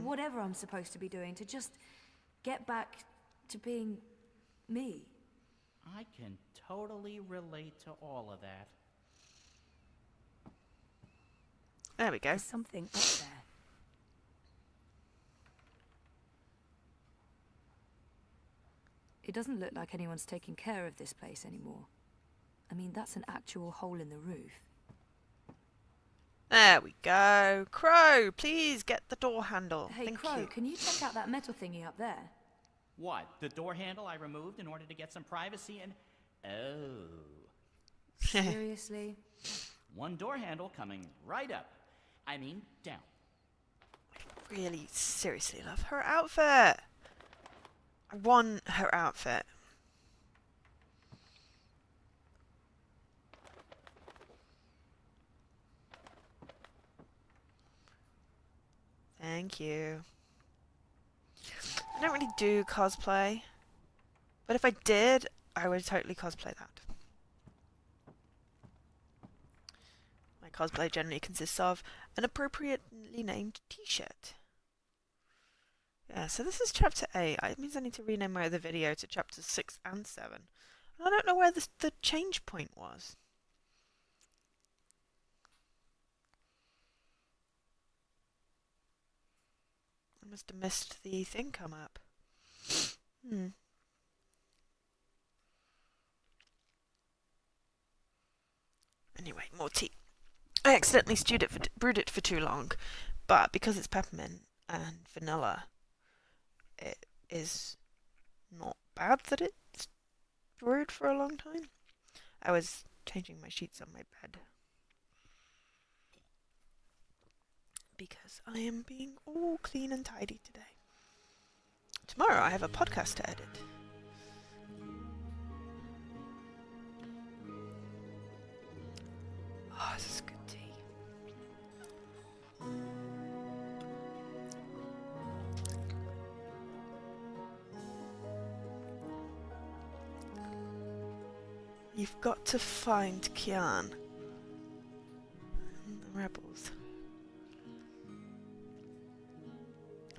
Whatever I'm supposed to be doing to just get back to being me. I can totally relate to all of that. There we go. There's something up there. It doesn't look like anyone's taking care of this place anymore. I mean, that's an actual hole in the roof. There we go. Crow, please get the door handle. Hey, Thank Crow, you. can you check out that metal thingy up there? What? The door handle I removed in order to get some privacy and... Oh. Seriously? One door handle coming right up. I mean, down. Really, seriously love her outfit. I want her outfit. Thank you. I don't really do cosplay, but if I did, I would totally cosplay that. My cosplay generally consists of an appropriately named t-shirt. Yeah, so this is chapter 8. It means I need to rename my other video to chapters 6 and 7. And I don't know where the change point was. I must have missed the thing come up. Anyway, more tea. I accidentally brewed it for too long, but because it's peppermint and vanilla, it is not bad that it's brewed for a long time. I was changing my sheets on my bed because I am being all clean and tidy today. Tomorrow I have a podcast to edit. Oh, this is good tea. You've got to find Kian and the rebels.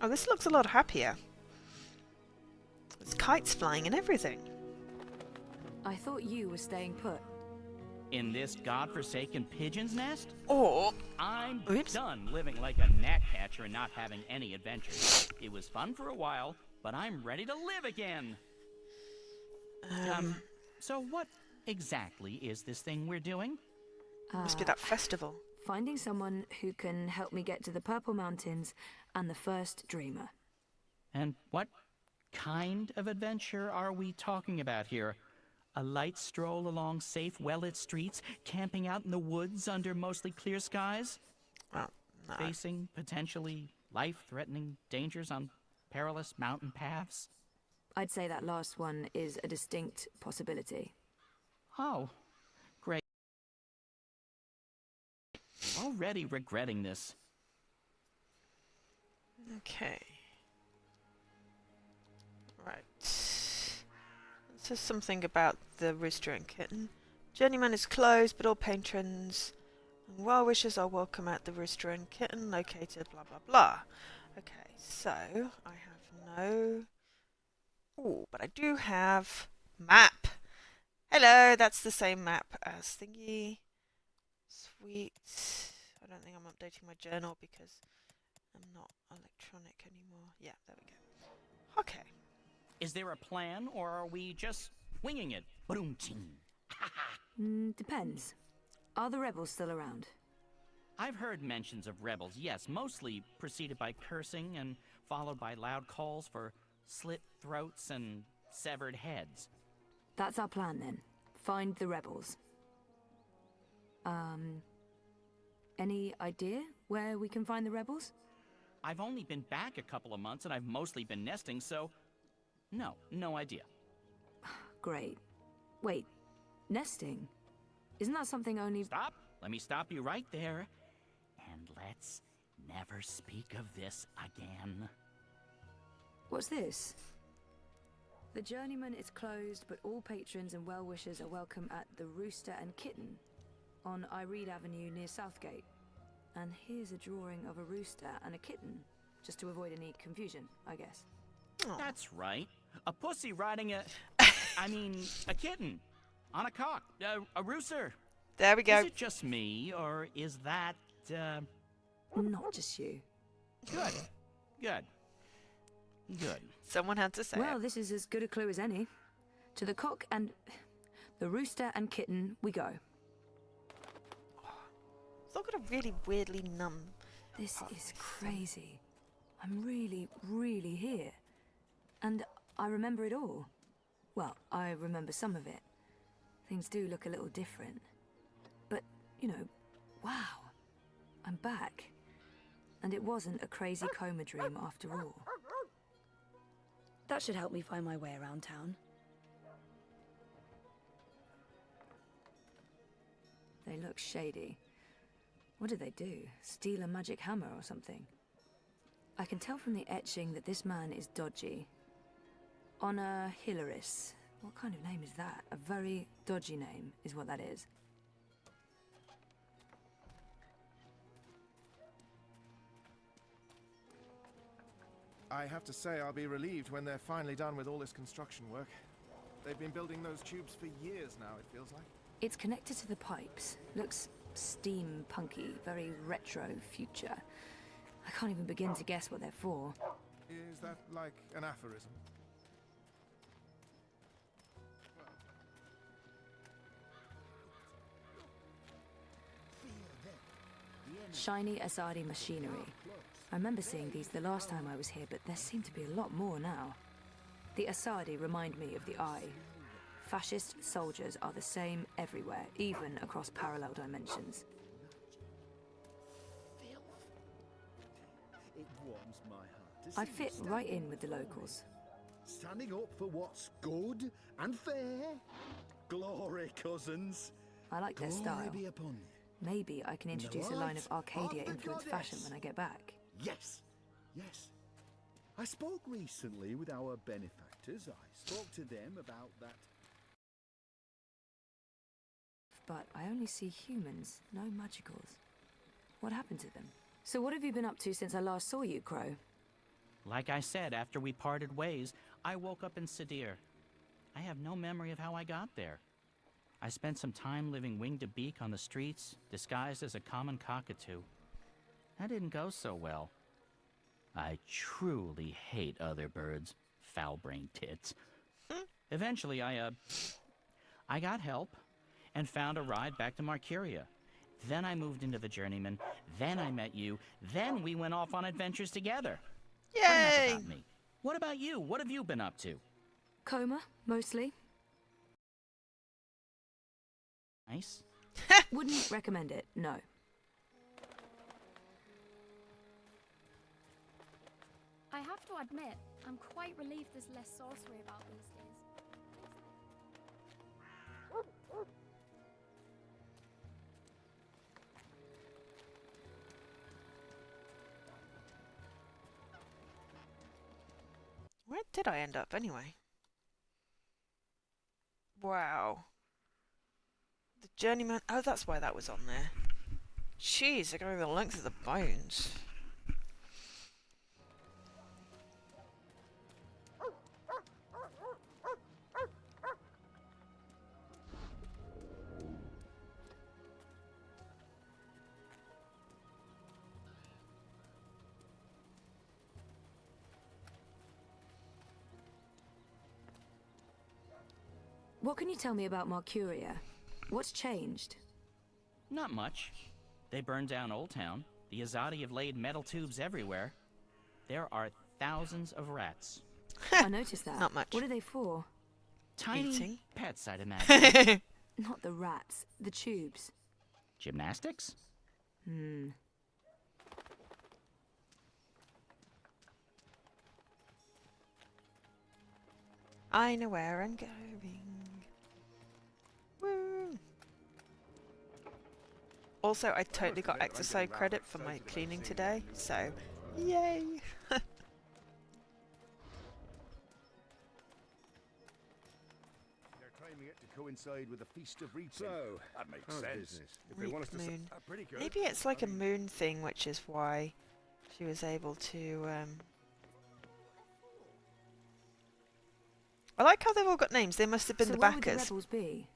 Oh, this looks a lot happier. There's kites flying and everything. I thought you were staying put. In this godforsaken pigeon's nest? Or... I'm done living like a gnatcatcher and not having any adventures. It was fun for a while, but I'm ready to live again. So what exactly is this thing we're doing? Must be that festival. Finding someone who can help me get to the Purple Mountains and the first Dreamer. And what kind of adventure are we talking about here? A light stroll along safe, well-lit streets, camping out in the woods under mostly clear skies? Well, no. Facing potentially life-threatening dangers on perilous mountain paths? I'd say that last one is a distinct possibility. Oh, great. Already regretting this. Okay. Right. It says something about the Rooster and Kitten. Journeyman is closed, but all patrons and well-wishers are welcome at the Rooster and Kitten, located blah blah blah. Okay, so I have no... Ooh, but I do have map. Hello, that's the same map as thingy. Sweet. I don't think I'm updating my journal because I'm not electronic anymore. Yeah, there we go. Okay. Is there a plan, or are we just winging it? Boom-ching. Depends. Are the rebels still around? I've heard mentions of rebels, yes, mostly preceded by cursing and followed by loud calls for slit throats and severed heads. That's our plan then. Find the rebels. Any idea where we can find the rebels? I've only been back a couple of months and I've mostly been nesting, so no idea. Great. Wait, nesting? Isn't that something only... Stop! Let me stop you right there. And let's never speak of this again. What's this? The Journeyman is closed, but all patrons and well-wishers are welcome at the Rooster and Kitten on Ireed Avenue near Southgate. And here's a drawing of a rooster and a kitten, just to avoid any confusion, I guess. Aww. That's right. A pussy riding a kitten on a cock, a rooster. There we go. Is it just me, or is that, Not just you. Good. Good. Good. Someone had to say Well, it. this is as good a clue as any. To the cock and the rooster and kitten we go. It's all got a really weirdly numb. This is crazy. I'm really, really here. And I remember it all. Well, I remember some of it. Things do look a little different. But, you know, wow. I'm back. And it wasn't a crazy coma dream after all. That should help me find my way around town. They look shady. What did they do? Steal a magic hammer or something? I can tell from the etching that this man is dodgy. Honor Hilaris. What kind of name is that? A very dodgy name is what that is. I have to say I'll be relieved when they're finally done with all this construction work. They've been building those tubes for years now, it feels like. It's connected to the pipes. Looks steampunky, very retro future. I can't even begin to guess what they're for. Is that like an aphorism? Shiny Asadi machinery. I remember seeing these the last time I was here, but there seem to be a lot more now. The Asadi remind me of the Eye. Fascist soldiers are the same everywhere, even across parallel dimensions. It warms my heart to I see fit you right in with the locals. standing up for what's good and fair. Glory, cousins. I like their Glory style. be upon you. Maybe I can In the introduce a line light of Arcadia of the influenced fashion goddess. when I get back. Yes, yes. I spoke recently with our benefactors. I spoke to them about that. But I only see humans, no magicals. What happened to them? So what have you been up to since I last saw you, Crow? Like I said, after we parted ways, I woke up in Sadir. I have no memory of how I got there. I spent some time living wing to beak on the streets, disguised as a common cockatoo. That didn't go so well. I truly hate other birds, foul-brained tits. Eventually, I got help and found a ride back to Marcuria. Then I moved into the Journeyman, then I met you, then we went off on adventures together. But enough Yay! about me. What about you? What have you been up to? Coma, mostly. Nice. Wouldn't recommend it, no. I have to admit, I'm quite relieved there's less sorcery about these days. Where did I end up anyway? Wow. The Journeyman. Oh, that's why that was on there. Jeez, I go the length of the bones. What can you tell me about Marcuria? What's changed? Not much. They burned down Old Town. The Azadi have laid metal tubes everywhere. There are thousands of rats. I noticed that. Not much. What are they for? Tiny Eating. pets, I'd imagine. Not the rats, the tubes. Gymnastics? I know where I'm going. Woo! Also, I totally got exercise credit for my cleaning today, so yay! They're timing it to coincide with the Feast of Reaping. So, that makes how's sense. business? If they want us to Moon. pretty good. Maybe it's like a moon thing, which is why she was able to. I like how they've all got names. They must have been So the where would the backers. rebels be?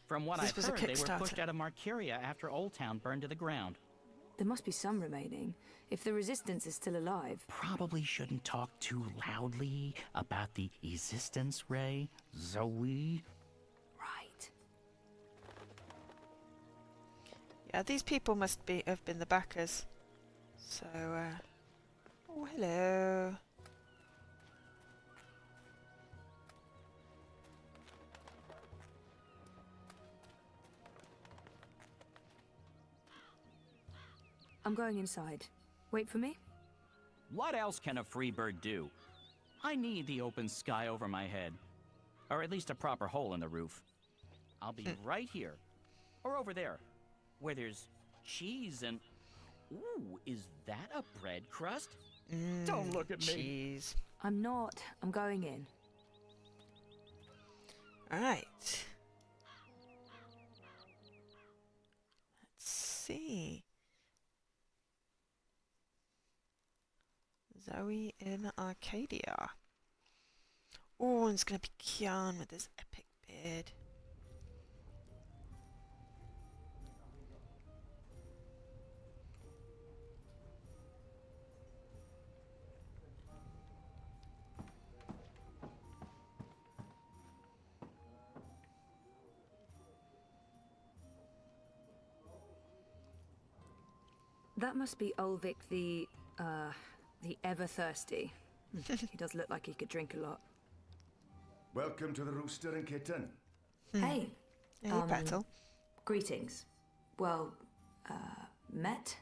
From what This I've was a heard, they were Kickstarter. pushed out of Marcuria after Old Town burned to the ground. There must be some remaining. If the resistance is still alive. Probably shouldn't talk too loudly about the resistance, Ray. Zoe. Right. Yeah, these people must have been the backers. So, oh, hello. I'm going inside. Wait for me? What else can a free bird do? I need the open sky over my head. Or at least a proper hole in the roof. I'll be right here. Or over there. Where there's cheese and... Ooh, is that a bread crust? Don't look at me. Cheese. I'm not. I'm going in. Alright. Let's see. Zoe in Arcadia. Oh, and it's gonna be Kian with his epic beard. That must be Ulvik the ever thirsty. He does look like he could drink a lot. Welcome to the Rooster and Kitten. Hey. Hey, Petal. Greetings. Well, met?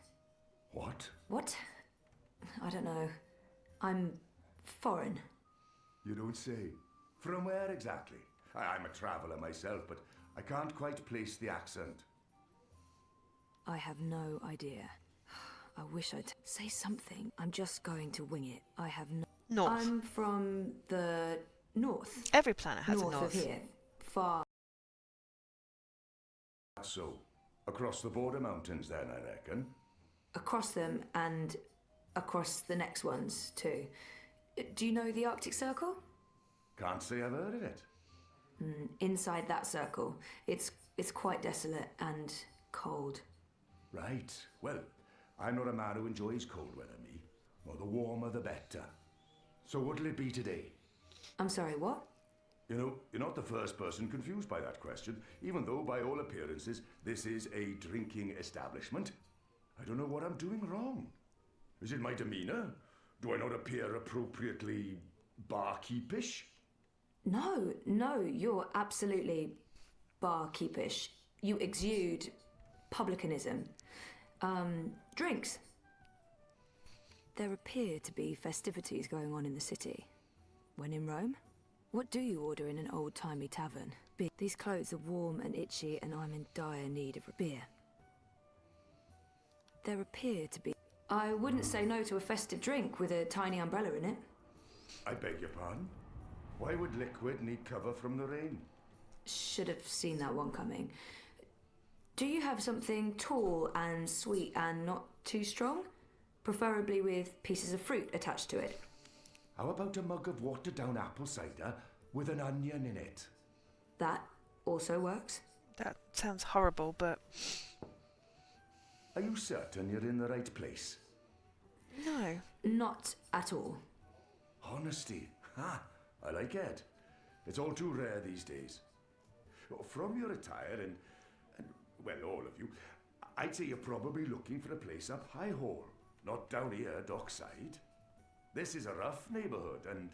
What? What? I don't know. I'm foreign. You don't say. From where exactly? I'm a traveller myself, but I can't quite place the accent. I have no idea. I wish I'd say something. I'm just going to wing it. I have no... North. I'm from the north. Every planet has north a north. Of here. Far. So, across the border mountains then, I reckon. Across them and across the next ones too. Do you know the Arctic Circle? Can't say I've heard of it. Inside that circle, it's quite desolate and cold. Right. Well, I'm not a man who enjoys cold weather, me. Well, the warmer the better. So what'll it be today? I'm sorry, what? You know, you're not the first person confused by that question, even though, by all appearances, this is a drinking establishment. I don't know what I'm doing wrong. Is it my demeanour? Do I not appear appropriately barkeepish? No, you're absolutely barkeepish. You exude publicanism. Drinks. There appear to be festivities going on in the city. When in Rome? What do you order in an old-timey tavern? Beer. These clothes are warm and itchy, and I'm in dire need of beer. There appear to be... I wouldn't say no to a festive drink with a tiny umbrella in it. I beg your pardon? Why would liquid need cover from the rain? Should have seen that one coming. Do you have something tall and sweet and not too strong? Preferably with pieces of fruit attached to it. How about a mug of watered-down apple cider with an onion in it? That also works. That sounds horrible, but... Are you certain you're in the right place? No. Not at all. Honesty. Ha! I like it. It's all too rare these days. From your attire and well, all of you, I'd say you're probably looking for a place up High Hall, not down here, dockside. This is a rough neighbourhood and,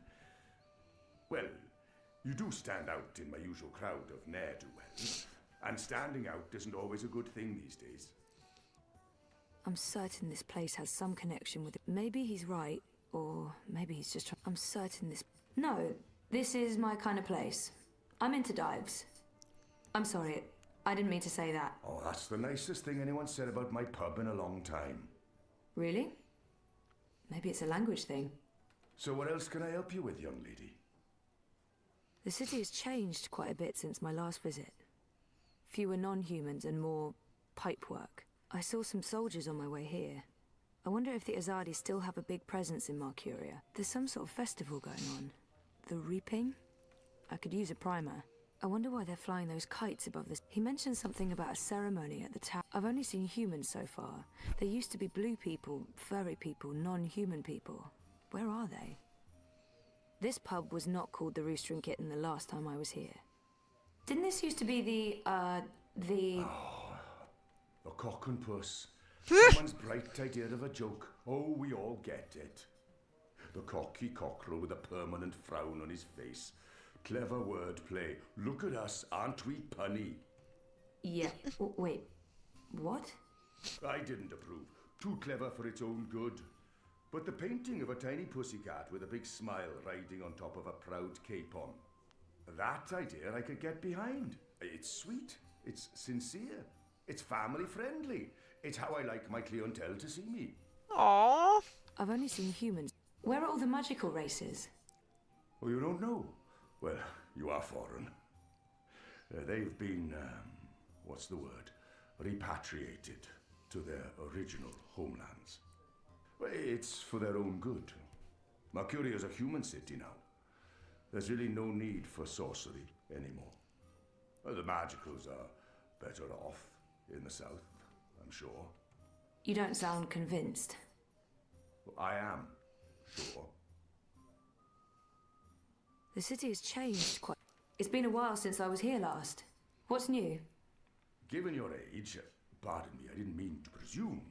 well, you do stand out in my usual crowd of ne'er-do-wells, and standing out isn't always a good thing these days. I'm certain this place has some connection with it. Maybe he's right, or maybe he's just trying... I'm certain this... No, this is my kind of place. I'm into dives. I'm sorry, I didn't mean to say that. Oh, that's the nicest thing anyone said about my pub in a long time. Really? Maybe it's a language thing. So what else can I help you with, young lady? The city has changed quite a bit since my last visit. Fewer non-humans and more pipework. I saw some soldiers on my way here. I wonder if the Azadi still have a big presence in Marcuria. There's some sort of festival going on. The Reaping? I could use a primer. I wonder why they're flying those kites above this. He mentioned something about a ceremony at the tower. I've only seen humans so far. There used to be blue people, furry people, non-human people. Where are they? This pub was not called the Rooster and Kitten the last time I was here. Didn't this used to be the... Oh, the cock and puss. Someone's bright idea of a joke. Oh, we all get it. The cocky cockerel with a permanent frown on his face. Clever wordplay. Look at us, aren't we punny? Yeah. Wait. What? I didn't approve. Too clever for its own good. But the painting of a tiny pussycat with a big smile riding on top of a proud capon. That idea I could get behind. It's sweet. It's sincere. It's family friendly. It's how I like my clientele to see me. Aww. I've only seen humans. Where are all the magical races? Oh, you don't know? Well, you are foreign. They've been, what's the word? Repatriated to their original homelands. Well, it's for their own good. Mercuria is a human city now. There's really no need for sorcery anymore. Well, the magicals are better off in the south, I'm sure. You don't sound convinced. Well, I am sure. The city has changed quite... It's been a while since I was here last. What's new? Given your age, pardon me, I didn't mean to presume.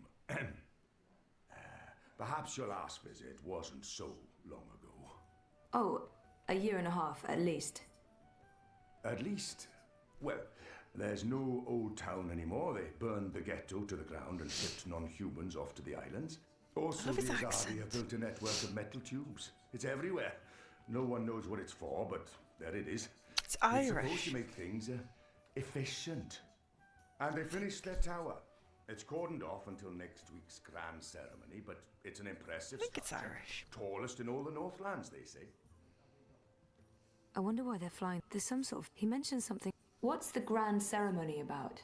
Perhaps your last visit wasn't so long ago. Oh, a year and a half, at least. At least? Well, there's no old town anymore. They burned the ghetto to the ground and shipped non-humans off to the islands. Also, the Azari have built a network of metal tubes. It's everywhere. No one knows what it's for, but there it is. It's Irish. It's supposed to make things efficient. And they finished their tower. It's cordoned off until next week's grand ceremony, but it's an impressive structure. It's Irish. Tallest in all the Northlands, they say. I wonder why they're flying. There's some sort of... He mentioned something. What's the grand ceremony about?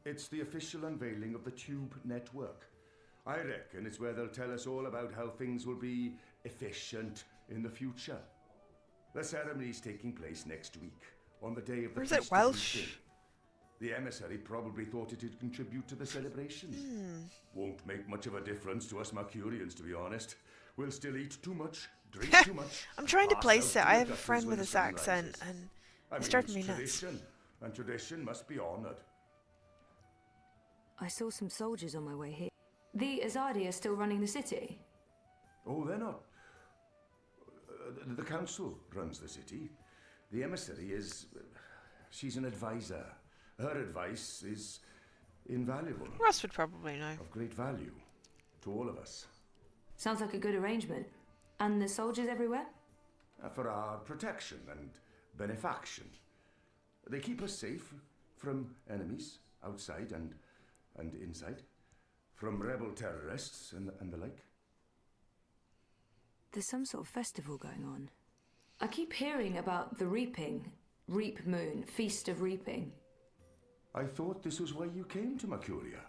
It's the official unveiling of the Tube Network. I reckon it's where they'll tell us all about how things will be efficient in the future. The ceremony's taking place next week, on the day of the Or is it Feast of Welsh? Reaping. The emissary probably thought it'd contribute to the celebrations. Won't make much of a difference to us Mercurians, to be honest. We'll still eat too much, drink too much. I'm trying to pass place out it. to I the have a gutters friend when with the this sun accent, rises. and I it's mean, driving me it's nuts. tradition, and tradition must be honoured. I saw some soldiers on my way here. The Azadi are still running the city? Oh, they're not. The council runs the city. The emissary is... she's an advisor. Her advice is invaluable. Russ would probably know. Of great value to all of us. Sounds like a good arrangement. And the soldiers everywhere? For our protection and benefaction. They keep us safe from enemies outside and inside. From rebel terrorists and the like. There's some sort of festival going on. I keep hearing about the reaping. Reap Moon, Feast of Reaping. I thought this was why you came to Mercuria.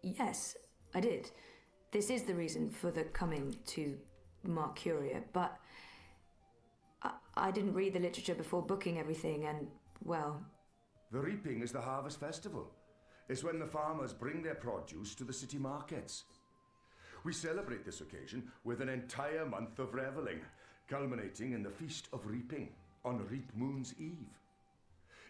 Yes, I did. This is the reason for the coming to Mercuria, but I didn't read the literature before booking everything, and, well... The reaping is the harvest festival. It's when the farmers bring their produce to the city markets. We celebrate this occasion with an entire month of revelling, culminating in the Feast of Reaping on Reap Moon's Eve.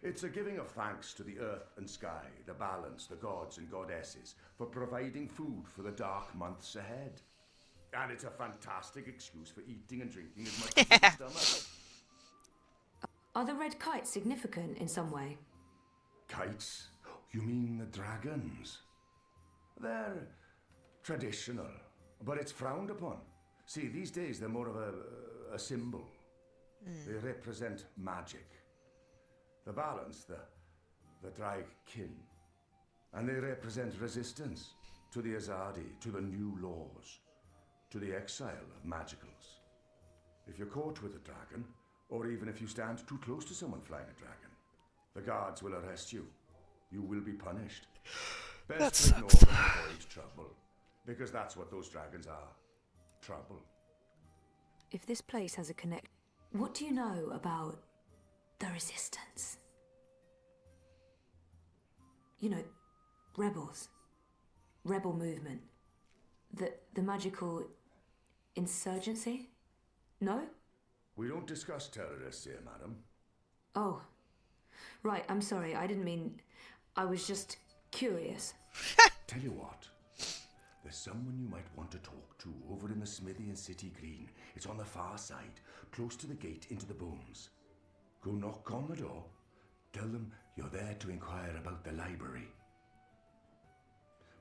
It's a giving of thanks to the earth and sky, the balance, the gods and goddesses, for providing food for the dark months ahead. And it's a fantastic excuse for eating and drinking as much as your stomach. Are the red kites significant in some way? Kites? You mean the dragons? They're traditional, but it's frowned upon. See, these days they're more of a symbol. They represent magic. The balance, the drag kin. And they represent resistance to the Azadi, to the new laws, to the exile of magicals. If you're caught with a dragon, or even if you stand too close to someone flying a dragon, the guards will arrest you. You will be punished. Best to ignore them and avoid trouble, because that's what those dragons are. Trouble. If this place has a connect... What do you know about The Resistance. You know, rebels. Rebel movement. The magical insurgency? No? We don't discuss terrorists here, madam. Oh. Right, I'm sorry. I didn't mean... I was just curious. Tell you what. There's someone you might want to talk to over in the smithy in City Green. It's on the far side, close to the gate into the booms. Go knock on the door. Tell them you're there to inquire about the library.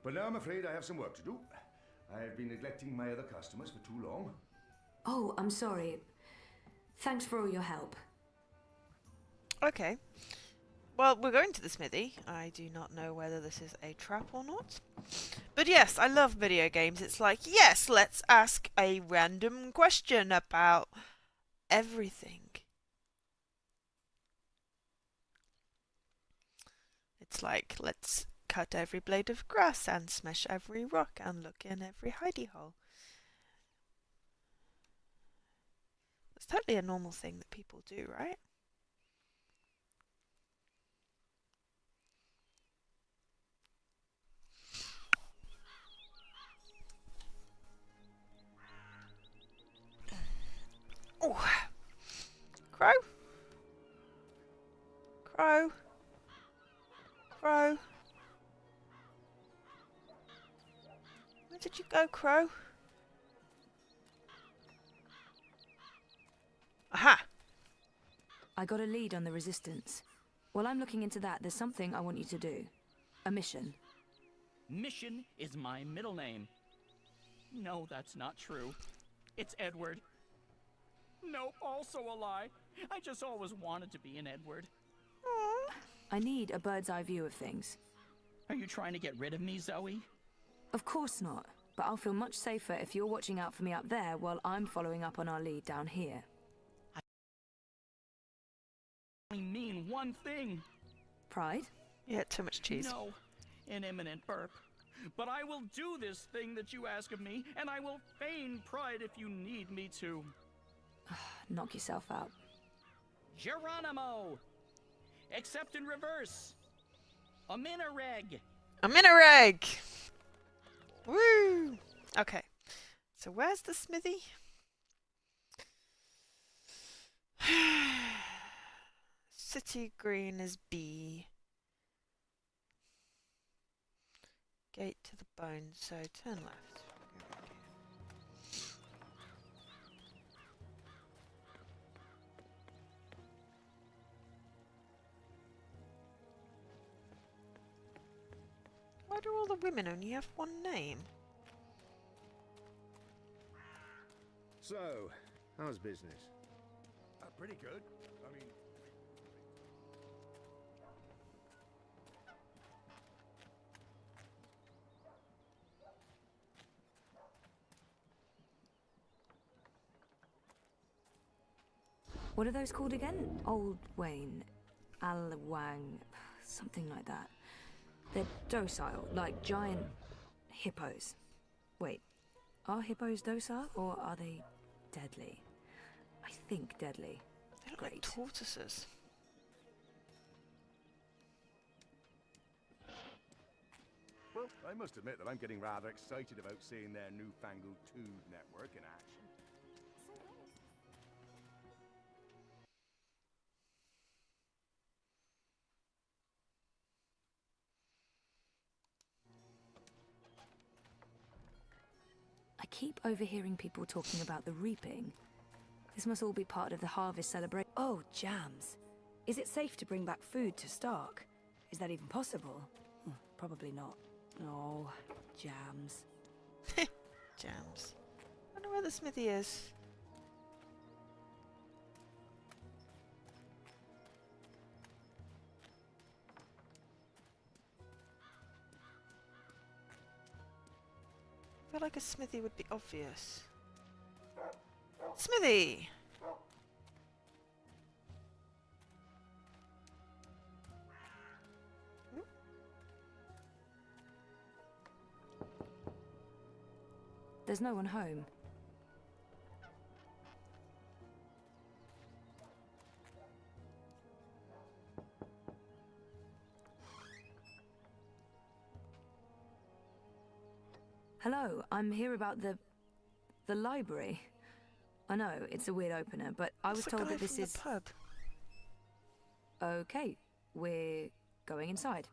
But now I'm afraid I have some work to do. I've been neglecting my other customers for too long. Oh, I'm sorry. Thanks for all your help. Okay. Well, we're going to the smithy. I do not know whether this is a trap or not. But yes, I love video games. It's like, yes, let's ask a random question about everything. It's like, let's cut every blade of grass and smash every rock and look in every hidey hole. It's totally a normal thing that people do, right? Oh, Crow? Crow? Crow? Where did you go, Crow? Aha! I got a lead on the Resistance. While I'm looking into that, there's something I want you to do. A mission. Mission is my middle name. No, that's not true. It's Edward. Nope, also a lie. I just always wanted to be an Edward. I need a bird's eye view of things. Are you trying to get rid of me, Zoe? Of course not, but I'll feel much safer if you're watching out for me up there while I'm following up on our lead down here. I only mean one thing. Pride? Yeah, too much cheese. No, an imminent burp. But I will do this thing that you ask of me, and I will feign pride if you need me to. Knock yourself out. Geronimo! Except in reverse. A minareg. A minareg! Woo! Okay. So where's the smithy? City Green is B. Gate to the bones, so turn left. Why do all the women only have one name? So, how's business? Pretty good. I mean... What are those called again? Old Wayne, Alwang, something like that. They're docile, like giant hippos. Wait, are hippos docile or are they deadly? I think deadly. They look like tortoises. Well, I must admit that I'm getting rather excited about seeing their newfangled tube network in action. I keep overhearing people talking about the reaping. This must all be part of the harvest celebration. Oh, jams. Is it safe to bring back food to Stark? Is that even possible? Probably not. Oh, jams. Jams. I wonder where the smithy is. I feel like a smithy would be obvious. Smithy! There's no one home. Hello, I'm here about the library. I know, it's a weird opener, but I was told that this is... pub. Okay, we're going inside.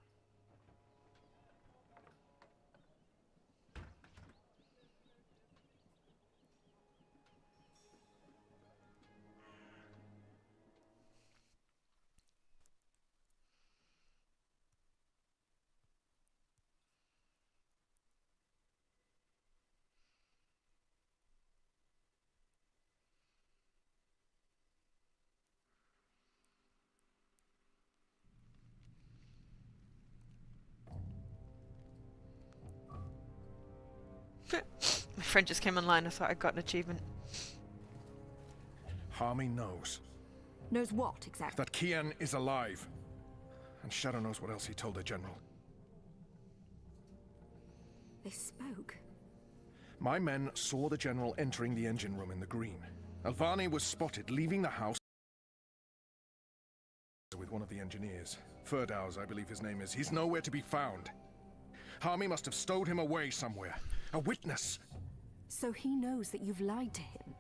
My friend just came online. I thought I got an achievement. Harmy knows. Knows what, exactly? That Kian is alive. And Shadow knows what else he told the General. They spoke. My men saw the General entering the engine room in the green. Alvani was spotted leaving the house with one of the engineers. Ferdow's, I believe his name is. He's nowhere to be found. Harmy must have stowed him away somewhere. A witness. So he knows that you've lied to him.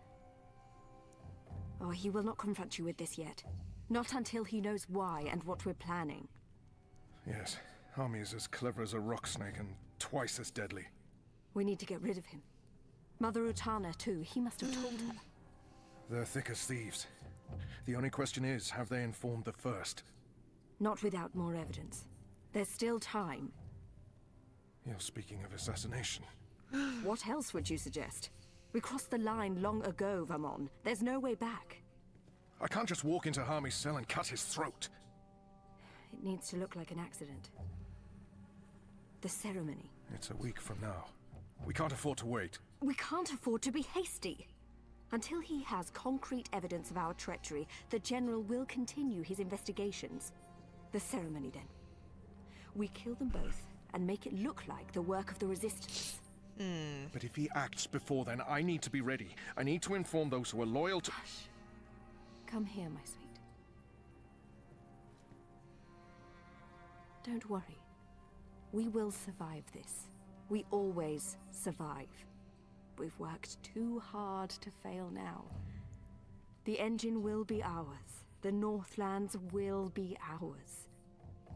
Oh, he will not confront you with this yet. Not until he knows why and what we're planning. Yes, Harmy is as clever as a rock snake and twice as deadly. We need to get rid of him. Mother Utana, too. He must have told her. They're thick as thieves. The only question is, have they informed the first? Not without more evidence. There's still time. You're speaking of assassination. What else would you suggest? We crossed the line long ago, Vamon. There's no way back. I can't just walk into Harmy's cell and cut his throat. It needs to look like an accident. The ceremony. It's a week from now. We can't afford to wait. We can't afford to be hasty. Until he has concrete evidence of our treachery, the General will continue his investigations. The ceremony, then. We kill them both and make it look like the work of the Resistance. But if he acts before then, I need to be ready. I need to inform those who are loyal to... Hush. Come here, my sweet. Don't worry. We will survive this. We always survive. We've worked too hard to fail now. The engine will be ours. The Northlands will be ours.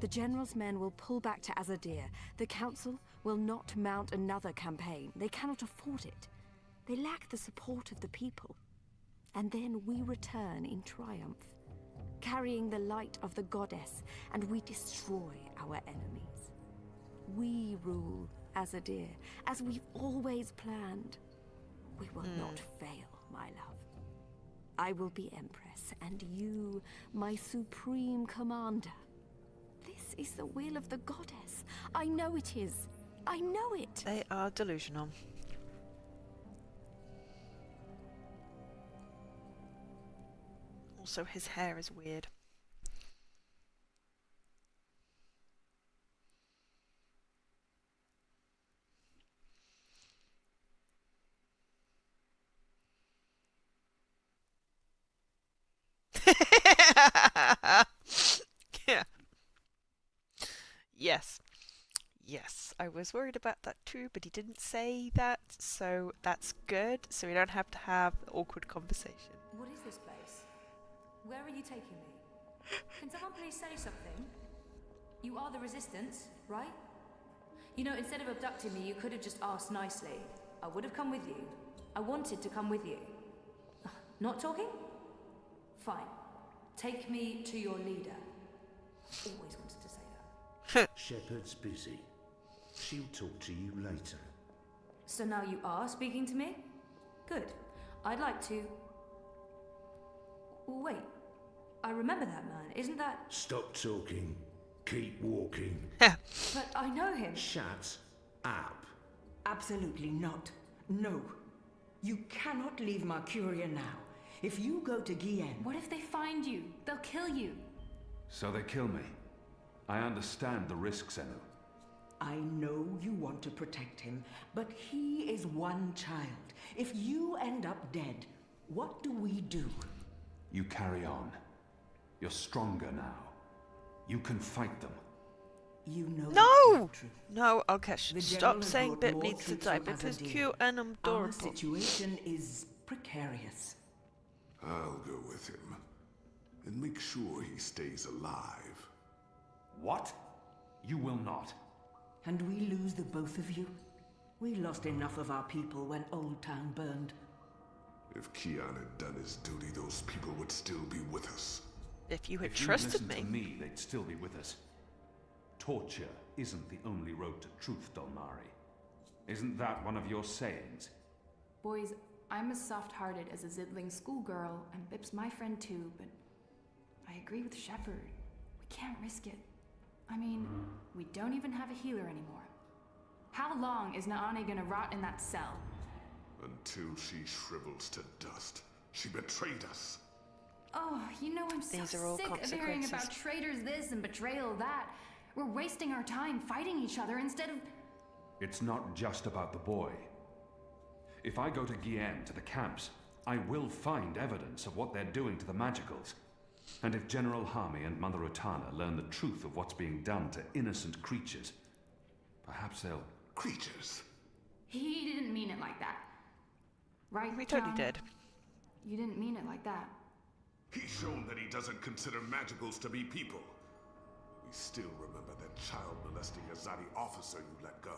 The General's men will pull back to Azadir. The Council will not mount another campaign. They cannot afford it. They lack the support of the people. And then we return in triumph, carrying the light of the goddess, and we destroy our enemies. We rule Azadir, as we've always planned. We will not fail, my love. I will be Empress, and you, my supreme commander. This is the will of the goddess. I know it is. I know it. They are delusional. Also, his hair is weird. Yeah. Yes. Yes, I was worried about that too, but he didn't say that, so that's good, so we don't have to have the awkward conversation. What is this place? Where are you taking me? Can someone please say something? You are the Resistance, right? You know, instead of abducting me, you could have just asked nicely. I would have come with you. I wanted to come with you. Not talking? Fine. Take me to your leader. Always wanted to say that. Shepard's busy. She'll talk to you later. So now you are speaking to me? Good. I'd like to... Wait. I remember that man. Isn't that... Stop talking. Keep walking. But I know him. Shut up. Absolutely not. No. You cannot leave Mercuria now. If you go to Guienne... What if they find you? They'll kill you. So they kill me. I understand the risks, Enu. I know you want to protect him, but he is one child. If you end up dead, what do we do? You carry on. You're stronger now. You can fight them. You know No! the truth. No, okay, The stop general has saying brought Bip more needs to troops die. from Bip is Azadea. cute and adorable. Our situation is precarious. I'll go with him and make sure he stays alive. What? You will not. And we lose the both of you? We lost enough of our people when Old Town burned. If Kian had done his duty, those people would still be with us. If you had If you trusted listened me. to me, they'd still be with us. Torture isn't the only road to truth, Dolmari. Isn't that one of your sayings? Boys, I'm as soft-hearted as a Zidling schoolgirl, and Bip's my friend too, but I agree with Shepard. We can't risk it. I mean, we don't even have a healer anymore. How long is Naani gonna rot in that cell? Until she shrivels to dust. She betrayed us. Oh, you know I'm These are all so sick of hearing consequences. about traitors this and betrayal that. We're wasting our time fighting each other instead of... It's not just about the boy. If I go to Guienne, to the camps, I will find evidence of what they're doing to the magicals. And if General Harmy and Mother Utana learn the truth of what's being done to innocent creatures, perhaps they'll... Creatures? He didn't mean it like that. Right, We totally John? did. You didn't mean it like that. He's shown that he doesn't consider magicals to be people. We still remember that child-molesting Azadi officer you let go.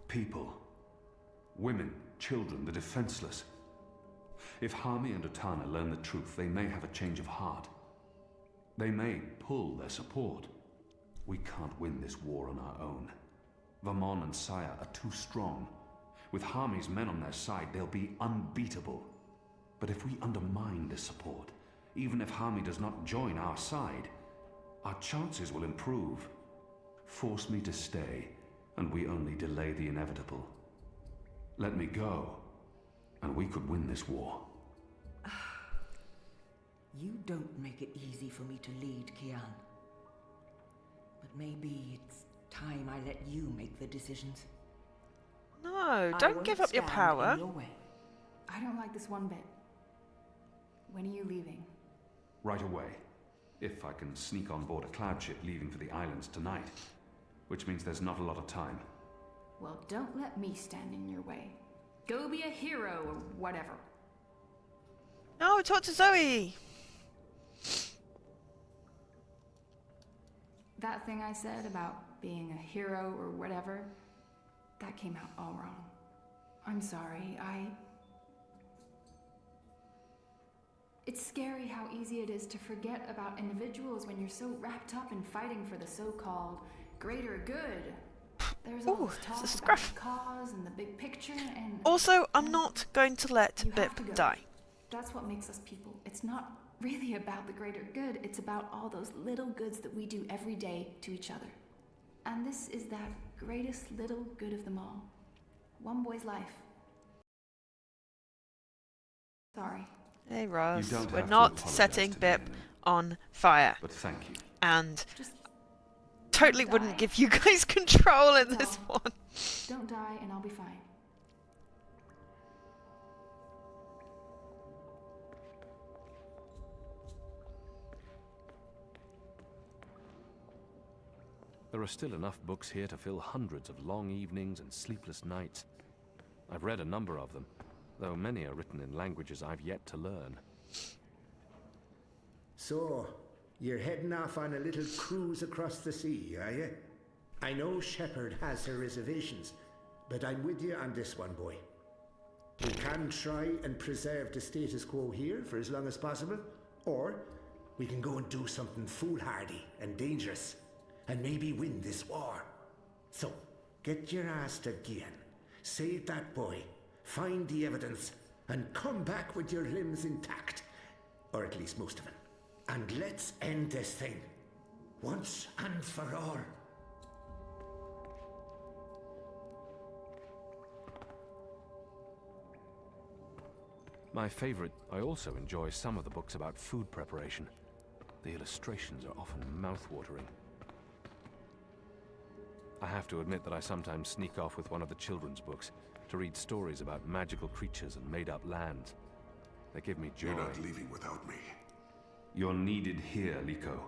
People. Women, children, the defenseless. If Harmy and Utana learn the truth, they may have a change of heart. They may pull their support. We can't win this war on our own. Vermon and Saya are too strong. With Harmy's men on their side, they'll be unbeatable. But if we undermine this support, even if Harmy does not join our side, our chances will improve. Force me to stay, and we only delay the inevitable. Let me go, and we could win this war. You don't make it easy for me to lead, Kian. But maybe it's time I let you make the decisions. No, I don't won't give up your stand power. in your way. I don't like this one bit. When are you leaving? Right away. If I can sneak on board a cloud ship leaving for the islands tonight. Which means there's not a lot of time. Well, don't let me stand in your way. Go be a hero or whatever. No, talk to Zoe. That thing I said about being a hero or whatever, that came out all wrong. I'm sorry, It's scary how easy it is to forget about individuals when you're so wrapped up in fighting for the so-called greater good. There's all this talk this is about gruff. the cause and the big picture and... Also, I'm not going to let You have to Bip go. die. That's what makes us people. It's not really about the greater good. It's about all those little goods that we do every day to each other. And this is that greatest little good of them all. One boy's life. Sorry. Hey, Ross. You don't We're have to not apologize setting to Bip me, on fire. but thank you. And Just totally die. wouldn't give you guys control in That's this all. one. Don't die and I'll be fine. There are still enough books here to fill hundreds of long evenings and sleepless nights. I've read a number of them, though many are written in languages I've yet to learn. So, you're heading off on a little cruise across the sea, are you? I know Shepard has her reservations, but I'm with you on this one, boy. We can try and preserve the status quo here for as long as possible, or we can go and do something foolhardy and dangerous, and maybe win this war. So, get your ass to Gian, save that boy, find the evidence, and come back with your limbs intact. Or at least most of them. And let's end this thing, once and for all. My favorite, I also enjoy some of the books about food preparation. The illustrations are often mouth-watering. I have to admit that I sometimes sneak off with one of the children's books to read stories about magical creatures and made-up lands. They give me joy. You're not leaving without me. You're needed here, Liko.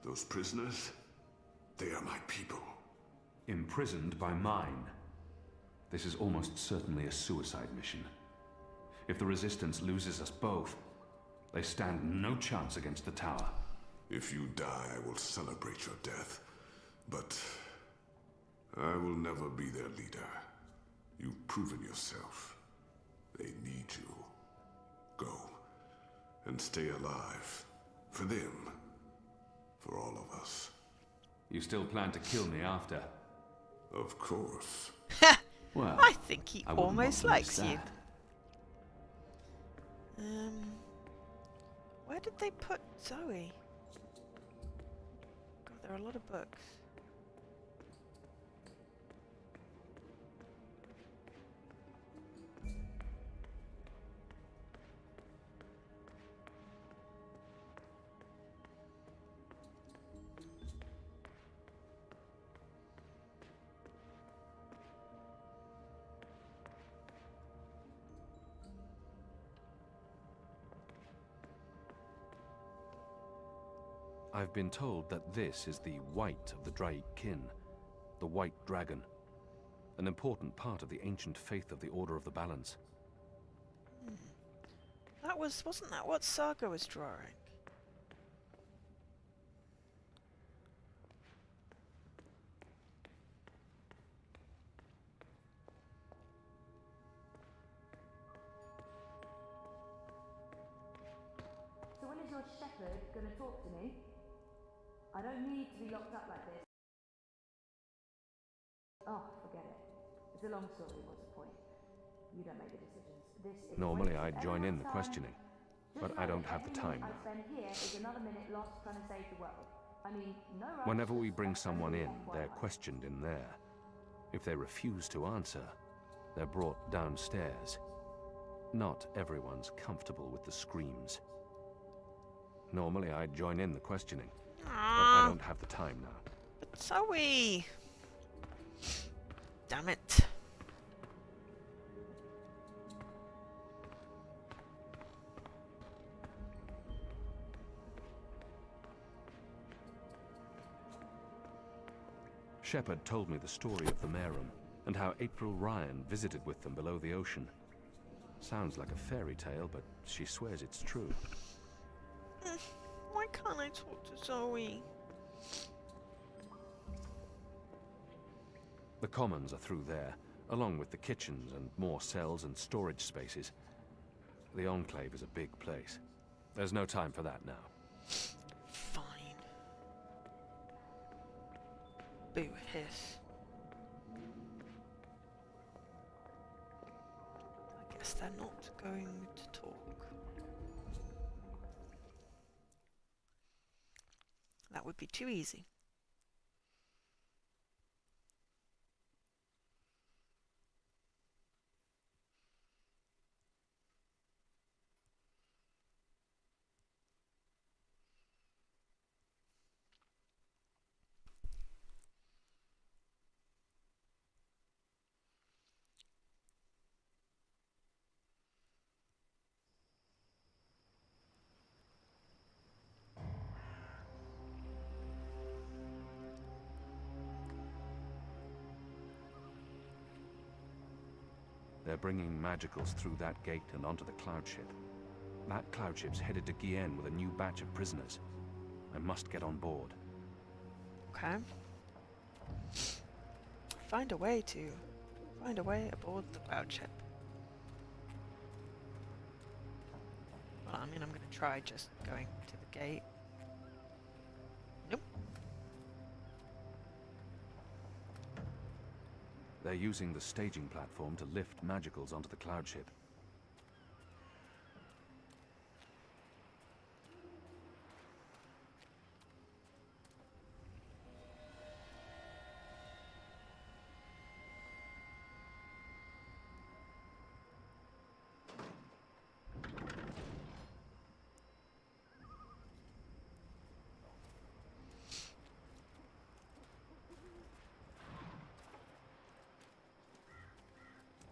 Those prisoners? They are my people. Imprisoned by mine. This is almost certainly a suicide mission. If the Resistance loses us both, they stand no chance against the tower. If you die, I will celebrate your death. But I will never be their leader. You've proven yourself. They need you. Go and stay alive. For them. For all of us. You still plan to kill me after? Of course. Well, I think he I wouldn't almost want to likes miss you. that. Where did they put Zoe? God, there are a lot of books. I've been told that this is the White of the Draic kin, the White Dragon, an important part of the ancient faith of the Order of the Balance. Wasn't that what Saga was drawing? So when is your shepherd going to talk to me? I don't need to be locked up like this. Oh, forget it. It's a long story, what's the point? You don't make the decisions. This is Normally a waste I'd of join in everyone's the time. questioning, but Just I know don't that have the every time minute I now. spend here is another minute lost trying to save the world. I mean, no rush. Whenever we bring That's someone only in, they're FYI. questioned in there. If they refuse to answer, they're brought downstairs. Not everyone's comfortable with the screams. Normally I'd join in the questioning, but I don't have the time now. But Zoe! Damn it. Shepard told me the story of the Merum, and how April Ryan visited with them below the ocean. Sounds like a fairy tale, but she swears it's true. Why can't I talk to Zoe? The commons are through there, along with the kitchens and more cells and storage spaces. The Enclave is a big place. There's no time for that now. Fine. Boo hiss. I guess they're not going to talk. That would be too easy. They're bringing magicals through that gate and onto the cloud ship. That cloud ship's headed to Gien with a new batch of prisoners. I must get on board. Okay. Find a way aboard the cloud ship. Well, I mean, I'm gonna try just going to the gate. Nope. They're using the staging platform to lift magicals onto the cloud ship.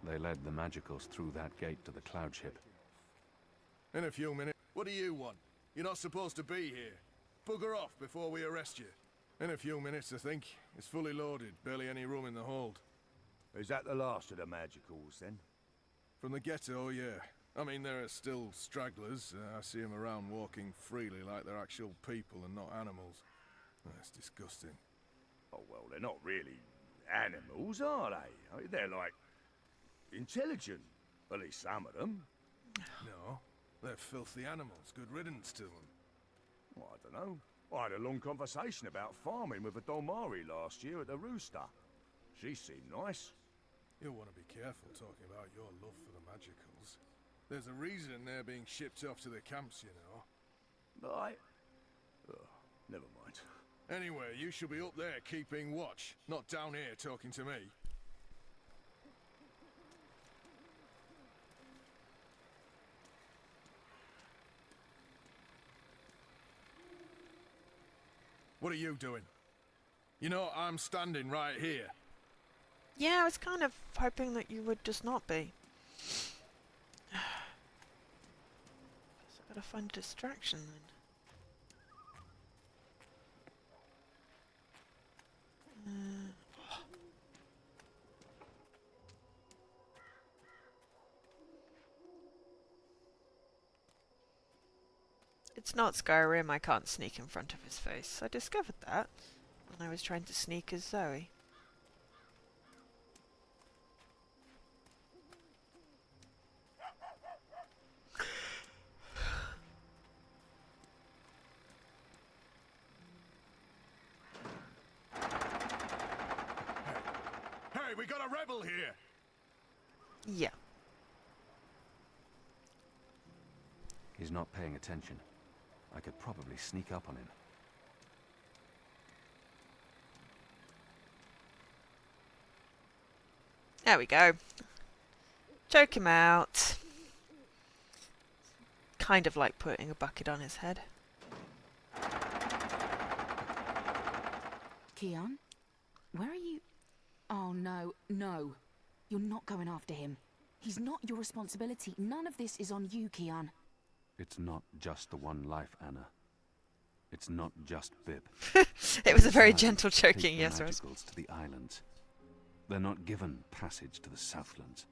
They led the magicals through that gate to the cloud ship. In a few minutes. What do you want? You're not supposed to be here. Bugger off before we arrest you. In a few minutes, I think. It's fully loaded, barely any room in the hold. Is that the last of the magicals, then? From the ghetto, yeah. I mean, there are still stragglers. I see them around walking freely like they're actual people and not animals. That's disgusting. Oh, well, they're not really animals, are they? They're like... intelligent. At least some of them. No, they're filthy animals. Good riddance to them. Well, I don't know. I had a long conversation about farming with a Dolmari last year at the Rooster. She seemed nice. You'll want to be careful talking about your love for the magicals. There's a reason they're being shipped off to the camps, you know. Right. Never mind. Anyway, you should be up there keeping watch, not down here talking to me. What are you doing? You know, I'm standing right here. Yeah, I was kind of hoping that you would just not be. Guess I gotta find a distraction then. It's not Skyrim, I can't sneak in front of his face. I discovered that when I was trying to sneak as Zoe. Hey, we got a rebel here! Yeah. He's not paying attention. I could probably sneak up on him. There we go. Choke him out. Kind of like putting a bucket on his head. Keon? Where are you? Oh, no, no. You're not going after him. He's not your responsibility. None of this is on you, Keon. It's not just the one life, Anna. It's not just Bib. It was a very gentle choking, yes, Rose. To the islands. They're not given passage to the Southlands.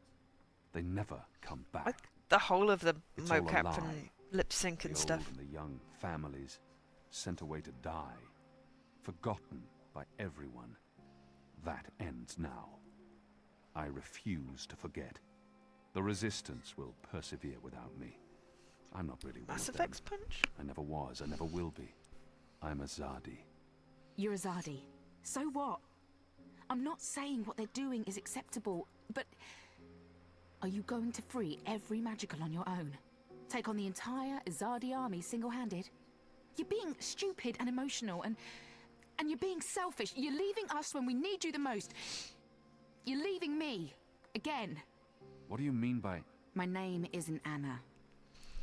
They never come back. The whole of the It's all a mocap lie. and lip sync and The stuff. old and the young families sent away to die, forgotten by everyone. That ends now. I refuse to forget. The Resistance will persevere without me. I'm not really one Mass of them. Effects punch? I never was, I never will be. I'm a Zadi. You're a Zadi. So what? I'm not saying what they're doing is acceptable, but... Are you going to free every magical on your own? Take on the entire Zadi army single-handed? You're being stupid and emotional, and you're being selfish. You're leaving us when we need you the most. You're leaving me. Again. What do you mean by... My name isn't Anna.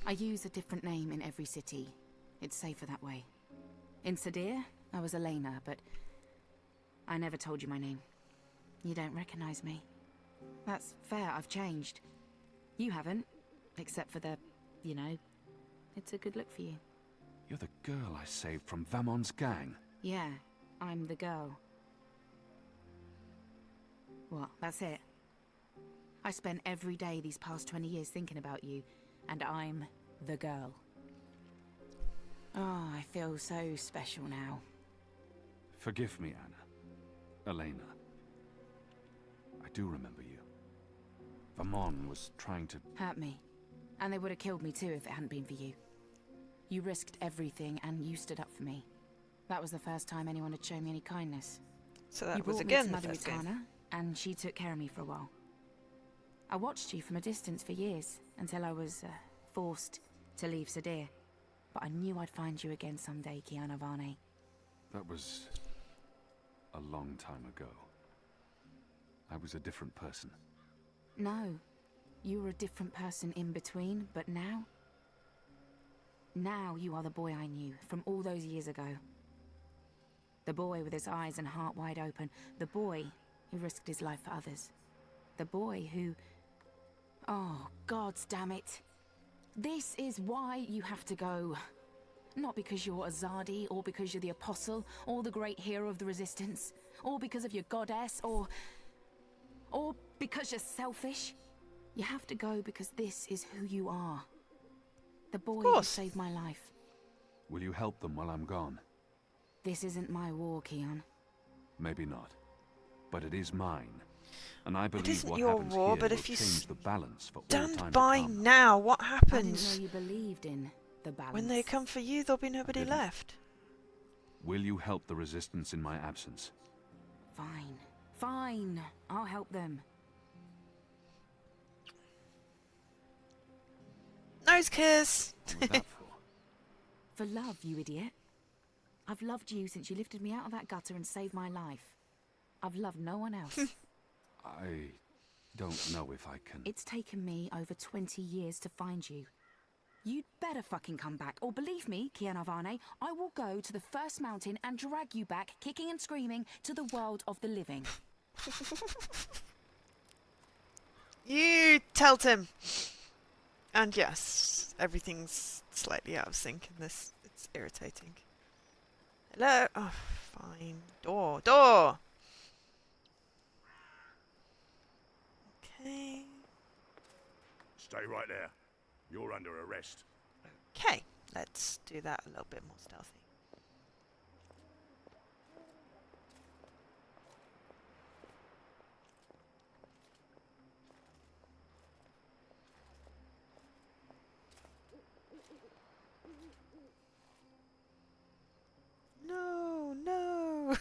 I use a different name in every city. It's safer that way. In Sadir, I was Elena, but I never told you my name. You don't recognize me. That's fair, I've changed. You haven't, except for the, you know, it's a good look for you. You're the girl I saved from Vamon's gang. Yeah, I'm the girl. What, that's it? I spent every day these past 20 years thinking about you, and I'm the girl. Oh, I feel so special now. Forgive me, Anna. Elena. I do remember you. Vamon was trying to... Hurt me. And they would have killed me too if it hadn't been for you. You risked everything and you stood up for me. That was the first time anyone had shown me any kindness. So that you was brought again me the to Mother first game. Utana, and she took care of me for a while. I watched you from a distance for years, until I was forced to leave Sadir. But I knew I'd find you again someday, Kiana Varney. That was... a long time ago. I was a different person. No, you were a different person in between, but now... Now you are the boy I knew from all those years ago. The boy with his eyes and heart wide open. The boy who risked his life for others. The boy who... Oh, gods damn it. This is why you have to go. Not because you're Azadi, or because you're the Apostle, or the great hero of the Resistance, or because of your goddess, or because you're selfish. You have to go because this is who you are. The boy who saved my life. Will you help them while I'm gone? This isn't my war, Keon. Maybe not. But it is mine. And I believe isn't what your happens war, here but will if you change the balance for all stand time by to come. now, what I didn't happens? know you believed in the balance. When they come for you, there'll be nobody Didn't. left. Will you help the Resistance in my absence? Fine. Fine. I'll help them. Nose kiss! What was that for? For love, you idiot. I've loved you since you lifted me out of that gutter and saved my life. I've loved no one else. I don't know if I can... It's taken me over 20 years to find you. You'd better fucking come back, or believe me, Kian Avane, I will go to the first mountain and drag you back, kicking and screaming, to the world of the living. You told him! And yes, everything's slightly out of sync in this. It's irritating. Hello? Oh, fine. Door. Door! Okay. Stay right there. You're under arrest. Okay, let's do that a little bit more stealthy. No, no!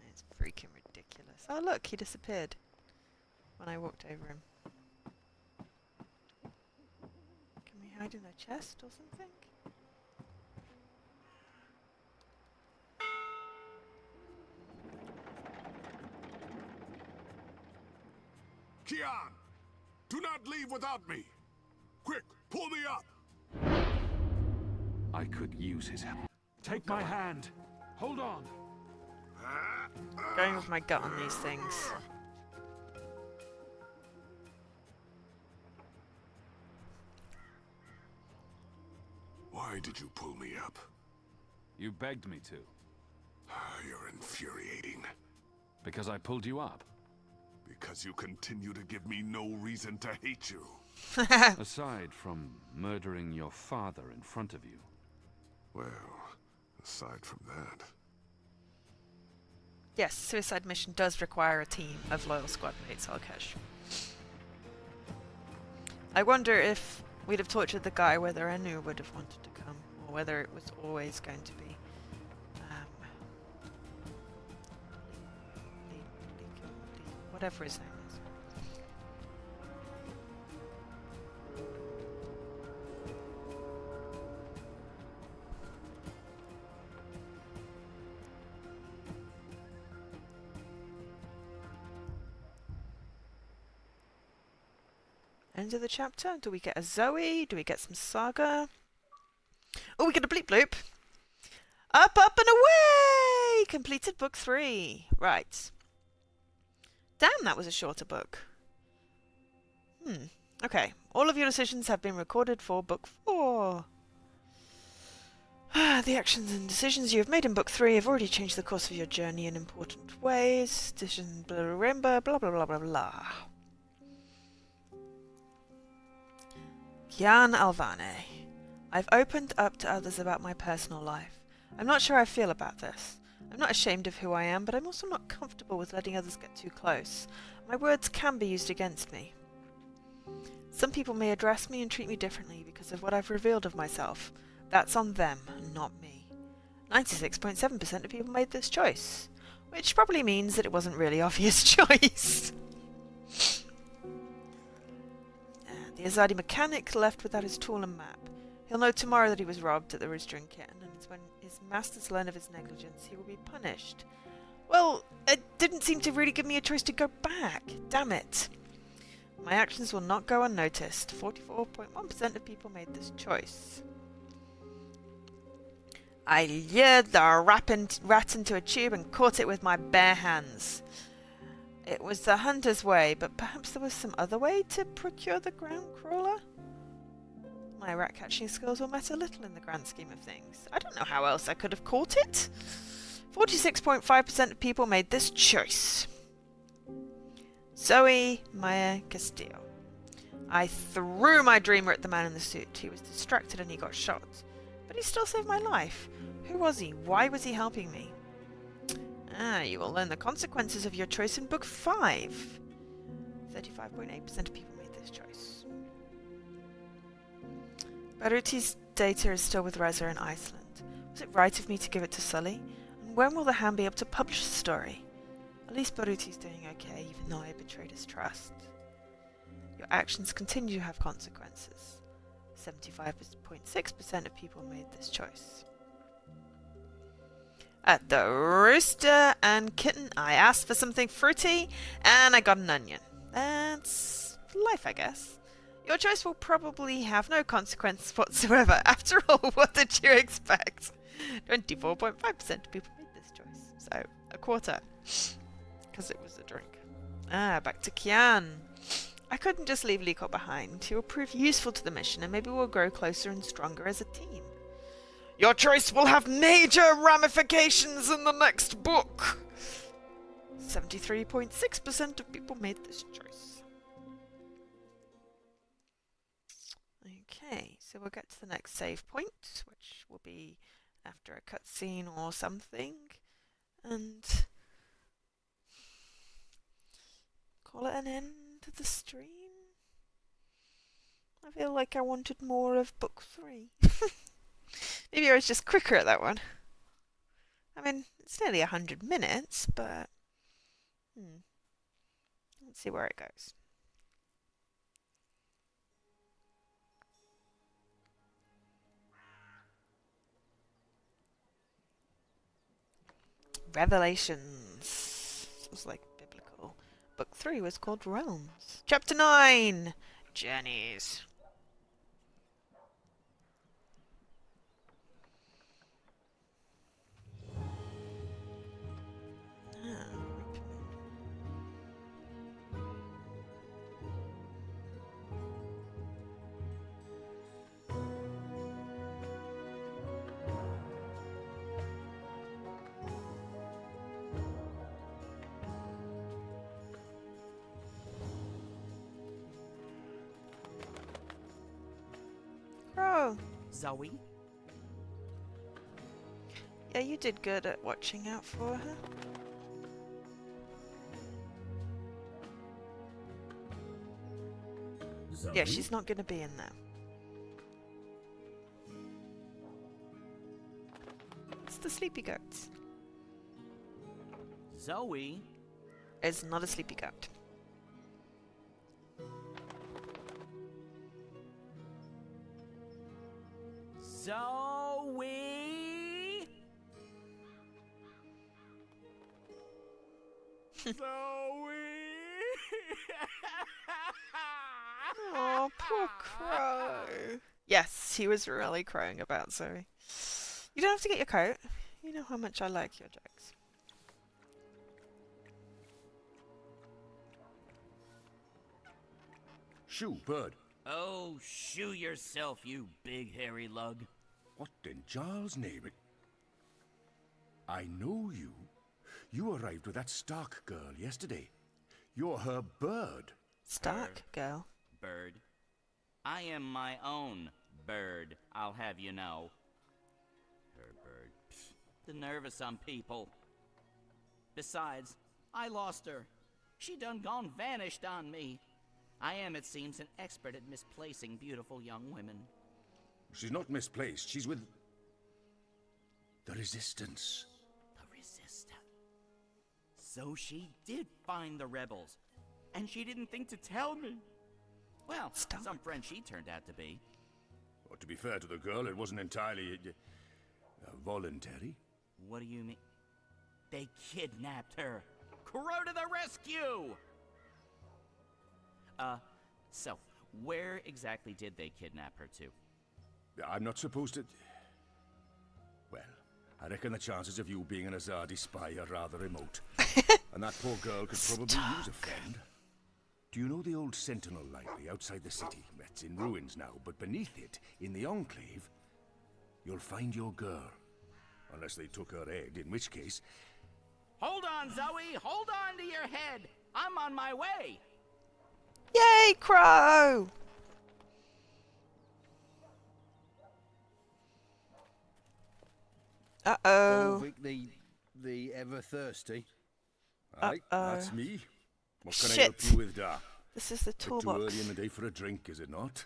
It's freaking ridiculous. Oh look, he disappeared when I walked over him. Can we hide in a chest or something? Kian! Do not leave without me! Quick, pull me up! I could use his help. Take my hand! Hold on! Going with my gut on these things. Why did you pull me up? You begged me to. You're infuriating. Because I pulled you up. Because you continue to give me no reason to hate you. Aside from murdering your father in front of you. Well, aside from that... Yes, suicide mission does require a team of loyal squad mates, Alkesh. I wonder if we'd have tortured the guy whether Enu would have wanted to come, or whether it was always going to be whatever his name is. End of the chapter? Do we get a Zoe? Do we get some Saga? Oh, we get a bleep bloop. Up, up, and away! Completed book 3. Right. Damn, that was a shorter book. Okay. All of your decisions have been recorded for book 4. The actions and decisions you have made in book 3 have already changed the course of your journey in important ways. Decision blah blah blah blah blah blah blah blah. Kian Alvane. I've opened up to others about my personal life. I'm not sure how I feel about this. I'm not ashamed of who I am, but I'm also not comfortable with letting others get too close. My words can be used against me. Some people may address me and treat me differently because of what I've revealed of myself. That's on them, not me. 96.7% of people made this choice, which probably means that it wasn't really obvious choice. The Azadi mechanic left without his tool and map. He'll know tomorrow that he was robbed at the Roostering Kitten, and it's when his masters learn of his negligence he will be punished. Well, it didn't seem to really give me a choice to go back. Damn it. My actions will not go unnoticed. 44.1% of people made this choice. I lured the rat into a tube and caught it with my bare hands. It was the hunter's way, but perhaps there was some other way to procure the ground crawler? My rat catching skills will matter little in the grand scheme of things. I don't know how else I could have caught it. 46.5% of people made this choice. Zoe Maya Castillo. I threw my dreamer at the man in the suit. He was distracted and he got shot. But he still saved my life. Who was he? Why was he helping me? You will learn the consequences of your choice in Book 5. 35.8% of people made this choice. Baruti's data is still with Reza in Iceland. Was it right of me to give it to Sully? And when will the Hand be able to publish the story? At least Baruti's doing okay, even though I betrayed his trust. Your actions continue to have consequences. 75.6% of people made this choice. At the Rooster and Kitten, I asked for something fruity, and I got an onion. That's life, I guess. Your choice will probably have no consequence whatsoever. After all, what did you expect? 24.5% of people made this choice. So, a quarter. Because it was a drink. Back to Kian. I couldn't just leave Liko behind. He will prove useful to the mission, and maybe we'll grow closer and stronger as a team. Your choice will have major ramifications in the next book. 73.6% of people made this choice. Okay, so we'll get to the next save point, which will be after a cutscene or something, and call it an end to the stream. I feel like I wanted more of book 3. Maybe I was just quicker at that one. I mean, it's nearly 100 minutes, but let's see where it goes. Revelations. It was like biblical. Book 3 was called Realms. Chapter 9! Journeys. Crow. Zoe? Yeah, you did good at watching out for her. Zoe? Yeah, she's not going to be in there. It's the sleepy goats. Zoe? It's not a sleepy goat. Zoe? Zoe? Oh, poor Crow. Yes, he was really crowing about Zoe. You don't have to get your coat. You know how much I like your jokes. Shoo, bird. Oh, shoo yourself, you big hairy lug. What in Charles' name? I know you. You arrived with that Stark girl yesterday. You're her bird. Stark girl? Bird. I am my own bird, I'll have you know. Her bird. Pfft, the nerve of some people. Besides, I lost her. She done gone vanished on me. I am, it seems, an expert at misplacing beautiful young women. She's not misplaced. She's with the Resistance. The Resistance. So she did find the rebels, and she didn't think to tell me. Well, some friend she turned out to be. Well, to be fair to the girl, it wasn't entirely voluntary. What do you mean? They kidnapped her. Crow to the rescue! So, where exactly did they kidnap her to? I'm not supposed to... Well, I reckon the chances of you being an Azadi spy are rather remote. And that poor girl could probably use a friend. Do you know the old Sentinel Library outside the city? It's in ruins now, but beneath it, in the Enclave, you'll find your girl. Unless they took her head, in which case... Hold on, Zoe! Hold on to your head! I'm on my way! Yay, Crow! Uh-oh. Ulrich, the ever thirsty. Aye, Uh-oh. That's me. What can I Shit. help you with, Da? This is the Bit too toolbox. early in the day for a drink, is it not?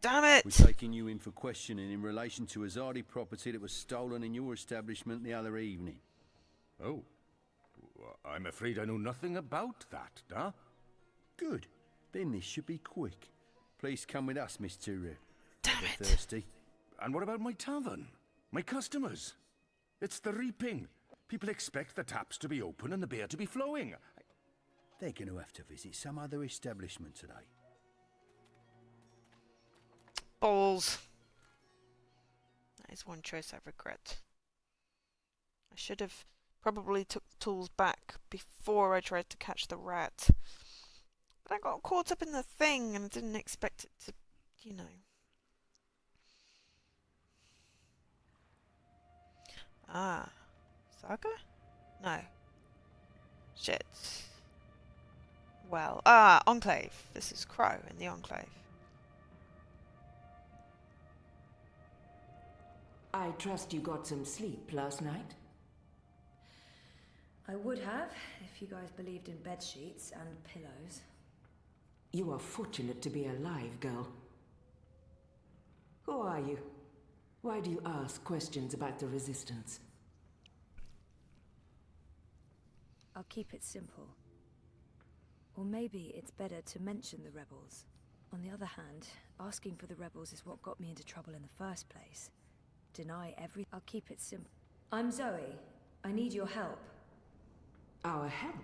Damn it! We're taking you in for questioning in relation to a Zardi property that was stolen in your establishment the other evening. Oh. Well, I'm afraid I know nothing about that, Da. Good. Then this should be quick. Please come with us, Mr. Damn it. Thirsty. And what about my tavern? My customers? It's the reaping. People expect the taps to be open and the beer to be flowing. They're going to have to visit some other establishment today. Balls. That is one choice I regret. I should have probably took the tools back before I tried to catch the rat. But I got caught up in the thing and didn't expect it to, you know. Ah. Saga? No. Shit. Well, Enclave. This is Crow in the Enclave. I trust you got some sleep last night? I would have, if you guys believed in bed sheets and pillows. You are fortunate to be alive, girl. Who are you? Why do you ask questions about the Resistance? I'll keep it simple. Or maybe it's better to mention the rebels. On the other hand, asking for the rebels is what got me into trouble in the first place. Deny every... I'll keep it simple. I'm Zoe. I need your help. Our help?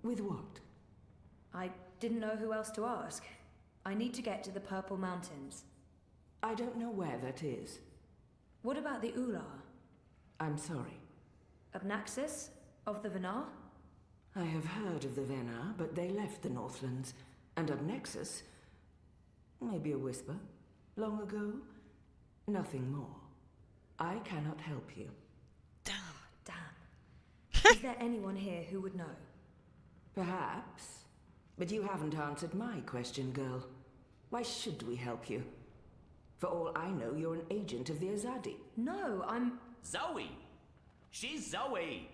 With what? I didn't know who else to ask. I need to get to the Purple Mountains. I don't know where that is. What about the Ular? I'm sorry. Abnaxis? Of the Venar? I have heard of the Venar, but they left the Northlands. And Abnexus? Maybe a whisper. Long ago? Nothing more. I cannot help you. Damn. Is there anyone here who would know? Perhaps. But you haven't answered my question, girl. Why should we help you? For all I know, you're an agent of the Azadi. No, I'm... Zoe! She's Zoe!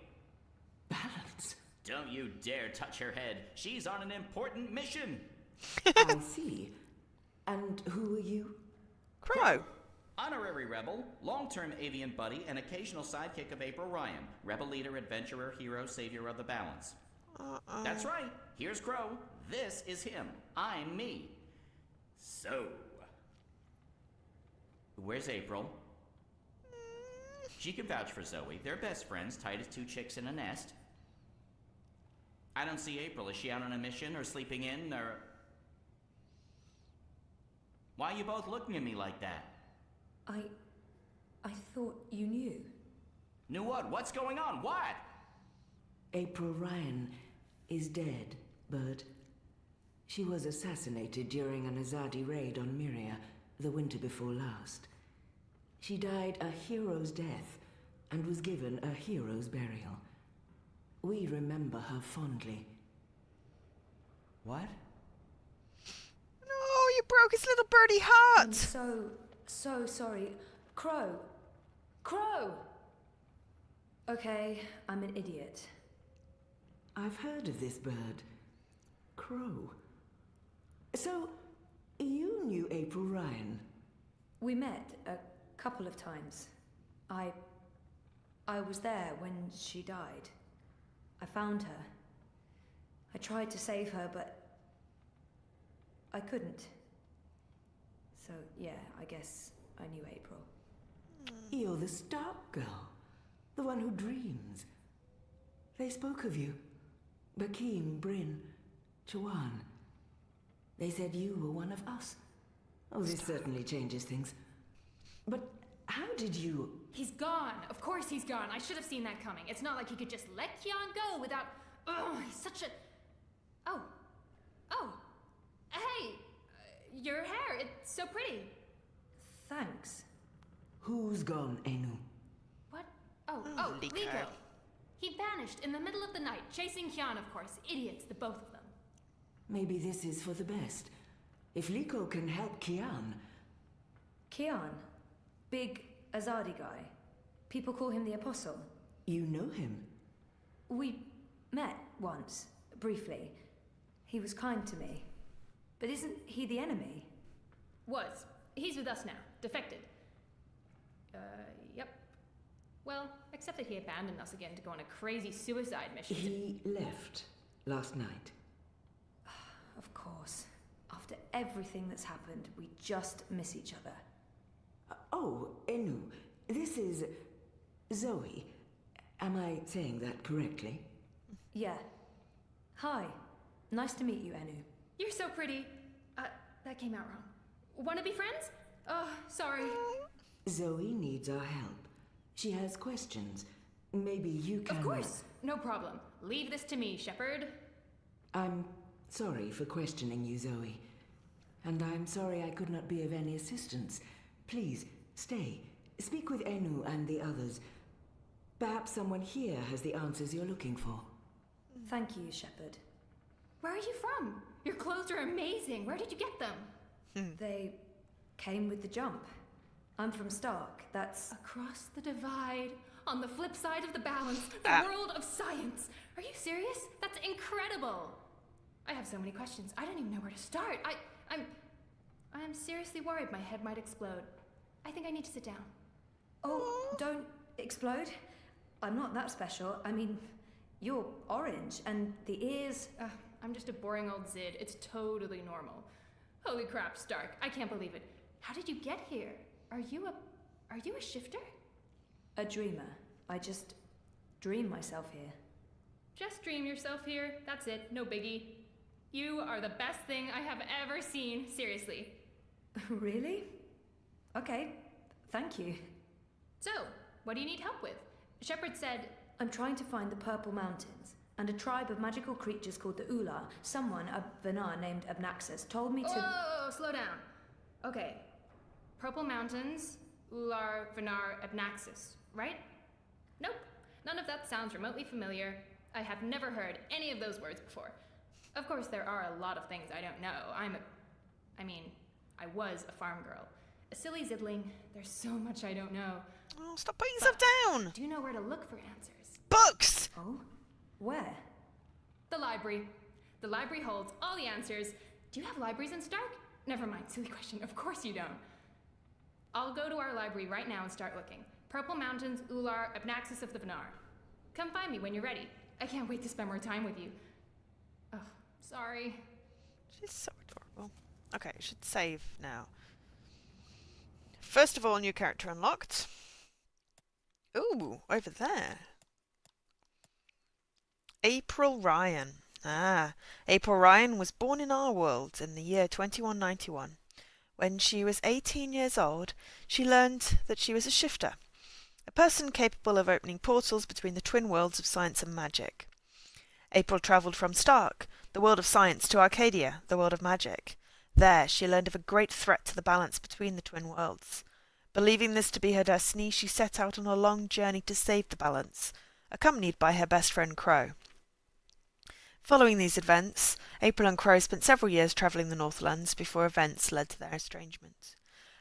Balance. Don't you dare touch her head. She's on an important mission. I see. And who are you? Crow. Honorary rebel, long-term avian buddy, and occasional sidekick of April Ryan. Rebel leader, adventurer, hero, savior of the balance. That's right. Here's Crow. This is him. I'm me. So... where's April? She can vouch for Zoe. They're best friends, tight as two chicks in a nest. I don't see April. Is she out on a mission or sleeping in or... Why are you both looking at me like that? I thought you knew. Knew what? What's going on? What? April Ryan is dead, Bird. She was assassinated during an Azadi raid on Myria the winter before last. She died a hero's death and was given a hero's burial. We remember her fondly. What? No, you broke his little birdie heart! I'm so sorry. Crow! Crow! Okay, I'm an idiot. I've heard of this bird. Crow. So, you knew April Ryan? We met a couple of times. I was there when she died. I found her. I tried to save her, but I couldn't. So, yeah, I guess I knew April. You're the Stark girl. The one who dreams. They spoke of you. Bakim, Bryn, Chawan. They said you were one of us. Oh, this certainly changes things. But how did you... He's gone. Of course he's gone. I should have seen that coming. It's not like he could just let Kian go without... Oh, he's such a... Oh. Your hair, it's so pretty. Thanks. Who's gone, Enu? What? Oh, Liko. He vanished in the middle of the night, chasing Kian, of course. Idiots, the both of them. Maybe this is for the best. If Liko can help Kian... Kian? Big Azadi guy. People call him the Apostle. You know him? We met once, briefly. He was kind to me. But isn't he the enemy? Was. He's with us now. Defected. Yep. Well, except that he abandoned us again to go on a crazy suicide mission. He left last night. Of course. After everything that's happened, we just miss each other. Oh, Enu, this is Zoe. Am I saying that correctly? Yeah. Hi. Nice to meet you, Enu. You're so pretty. That came out wrong. Wanna be friends? Oh, sorry. Zoe needs our help. She has questions. Maybe you can... Of course. No problem. Leave this to me, Shepard. I'm sorry for questioning you, Zoe. And I'm sorry I could not be of any assistance. Please, stay. Speak with Enu and the others. Perhaps someone here has the answers you're looking for. Thank you, Shepard. Where are you from? Your clothes are amazing. Where did you get them? They came with the jump. I'm from Stark. That's... Across the divide, on the flip side of the balance, the world of science. Are you serious? That's incredible. I have so many questions. I don't even know where to start. I'm seriously worried my head might explode. I think I need to sit down. Oh, don't explode. I'm not that special. I mean, you're orange, and the ears... I'm just a boring old Zid. It's totally normal. Holy crap, Stark. I can't believe it. How did you get here? Are you a shifter? A dreamer. I just dream myself here. Just dream yourself here. That's it. No biggie. You are the best thing I have ever seen. Seriously. Really? Okay. Thank you. So, what do you need help with? Shepard said... I'm trying to find the Purple Mountains, and a tribe of magical creatures called the Ular. Someone, a Vanar named Abnaxus, told me to... Oh, slow down. Okay. Purple Mountains, Ular, Vanar, Abnaxus, right? Nope. None of that sounds remotely familiar. I have never heard any of those words before. Of course, there are a lot of things I don't know. I was a farm girl. A silly zidling. There's so much I don't know. Oh, stop putting yourself down! Do you know where to look for answers? Books! Oh? Where? The library. The library holds all the answers. Do you have libraries in Stark? Never mind, silly question. Of course you don't. I'll go to our library right now and start looking. Purple Mountains, Ular, Abnaxus of the Vanar. Come find me when you're ready. I can't wait to spend more time with you. Oh, sorry. She's so adorable. Okay, I should save now. First of all, new character unlocked. Ooh, over there. April Ryan. April Ryan was born in our world in the year 2191. When she was 18 years old, she learned that she was a shifter, a person capable of opening portals between the twin worlds of science and magic. April travelled from Stark, the world of science, to Arcadia, the world of magic. There, she learned of a great threat to the balance between the twin worlds. Believing this to be her destiny, she set out on a long journey to save the balance, accompanied by her best friend Crow. Following these events, April and Crow spent several years travelling the Northlands before events led to their estrangement.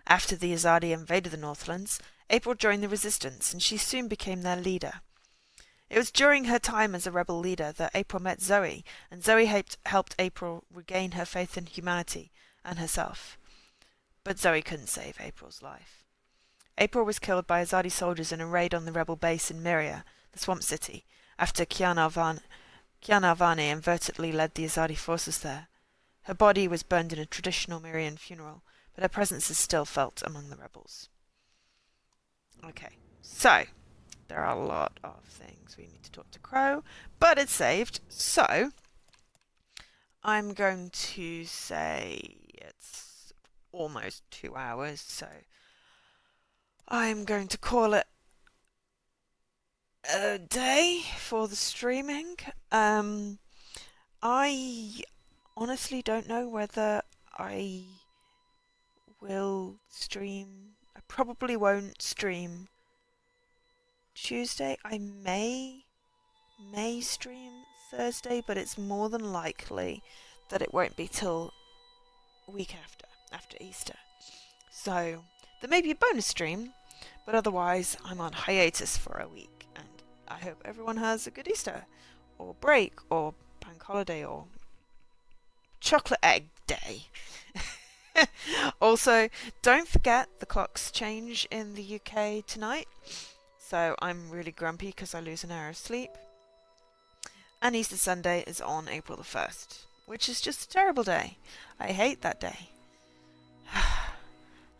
After the Azadi invaded the Northlands, April joined the Resistance, and she soon became their leader. It was during her time as a rebel leader that April met Zoe, and Zoe helped April regain her faith in humanity and herself. But Zoe couldn't save April's life. April was killed by Azadi soldiers in a raid on the rebel base in Myria, the swamp city, after Kiana Alvani inadvertently led the Azadi forces there. Her body was burned in a traditional Myrian funeral, but her presence is still felt among the rebels. Okay, so there are a lot of things we need to talk to Crow, but it's saved, so I'm going to say it's almost 2 hours, so I'm going to call it a day for the streaming. I honestly don't know whether I will stream. I probably won't stream Tuesday. I may stream Thursday, but it's more than likely that it won't be till a week after Easter. So there may be a bonus stream, but otherwise I'm on hiatus for a week, and I hope everyone has a good Easter, or break, or bank holiday, or chocolate egg day. Also, don't forget the clocks change in the UK tonight, so I'm really grumpy because I lose an hour of sleep. And Easter Sunday is on April the 1st, which is just a terrible day. I hate that day.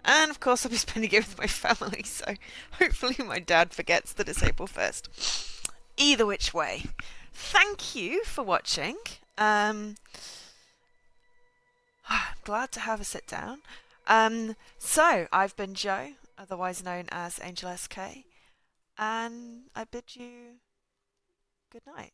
And of course I'll be spending it with my family, so hopefully my dad forgets that it's April 1st. Either which way, thank you for watching. Glad to have a sit down. So I've been Joe, otherwise known as Angel SK, and I bid you good night.